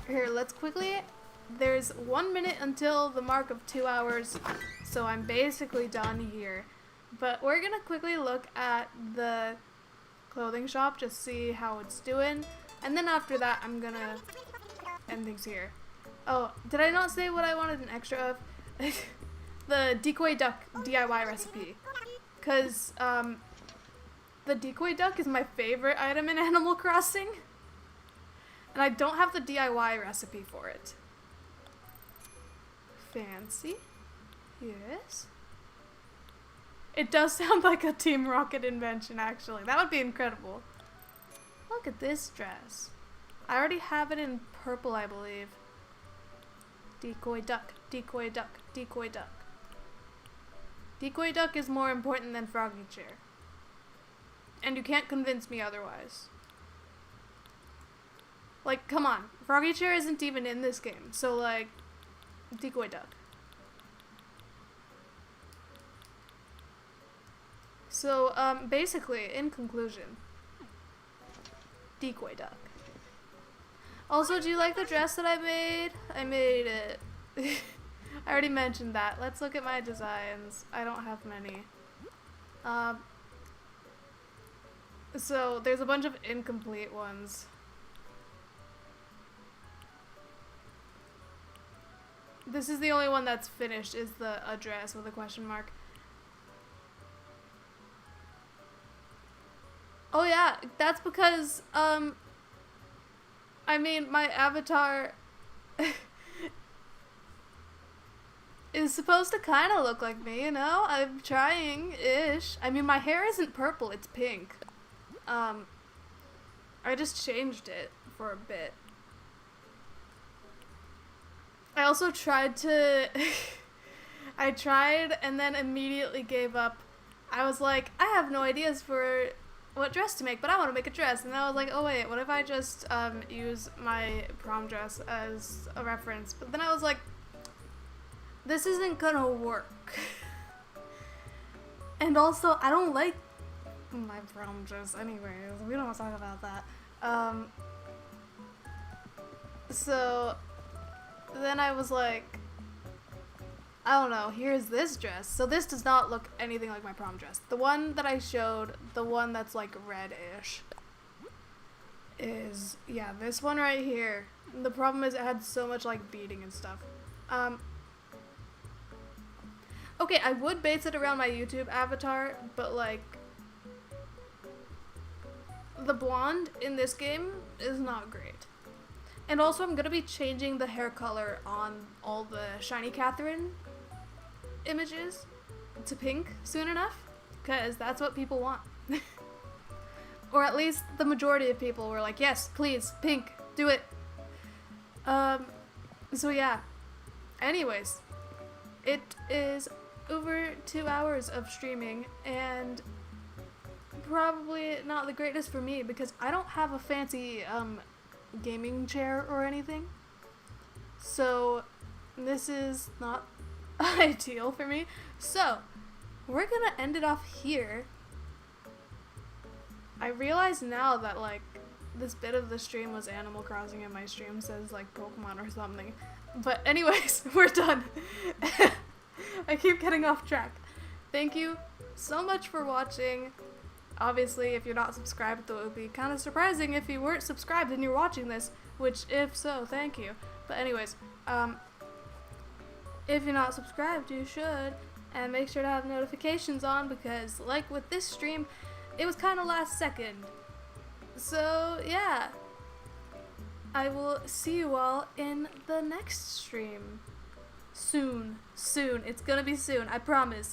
Here, let's quickly, there's 1 minute until the mark of 2 hours, so I'm basically done here. But we're gonna quickly look at the clothing shop, just see how it's doing. And then after that, I'm gonna end things here. Oh, did I not say what I wanted an extra of? The decoy duck DIY recipe. Because, the decoy duck is my favorite item in Animal Crossing. And I don't have the DIY recipe for it. Fancy. Yes. It does sound like a Team Rocket invention, actually. That would be incredible. Look at this dress. I already have it in purple, I believe. Decoy duck, decoy duck, decoy duck. Decoy duck is more important than froggy chair. And you can't convince me otherwise. Like, come on. Froggy chair isn't even in this game. So, like, decoy duck. So, basically, in conclusion, decoy duck. Also, do you like the dress that I made? I made it. I already mentioned that. Let's look at my designs. I don't have many. So, there's a bunch of incomplete ones. This is the only one that's finished, is the dress with a question mark. Oh yeah, that's because, I mean, my avatar is supposed to kind of look like me, you know? I'm trying-ish. I mean, my hair isn't purple, it's pink. I just changed it for a bit. I also tried to... I tried and then immediately gave up. I was like, I have no ideas for what dress to make, but I want to make a dress. And then I was like, oh wait, what if I just use my prom dress as a reference? But then I was like, this isn't gonna work. And also, I don't like my prom dress anyways. We don't want to talk about that. So then I was like, I don't know, here's this dress. So this does not look anything like my prom dress. The one that I showed, the one that's like red-ish, is, yeah, this one right here. The problem is it had so much like beading and stuff. Okay, I would base it around my YouTube avatar, but like, the blonde in this game is not great. And also I'm gonna be changing the hair color on all the Shiny Catherine images to pink soon enough, because that's what people want. Or at least the majority of people were like, yes, please, pink, do it. So yeah. Anyways, it is over 2 hours of streaming, and probably not the greatest for me because I don't have a fancy gaming chair or anything. So this is not ideal for me. So we're gonna end it off here. I realize now that like this bit of the stream was Animal Crossing and my stream says like Pokemon or something. But anyways, we're done. I keep getting off track. Thank you so much for watching. Obviously, if you're not subscribed, though, it would be kind of surprising if you weren't subscribed and you're watching this, which, if so, thank you. But anyways, if you're not subscribed, you should, and make sure to have notifications on, because, like with this stream, it was kind of last second. So, yeah. I will see you all in the next stream. Soon. Soon. It's gonna be soon, I promise.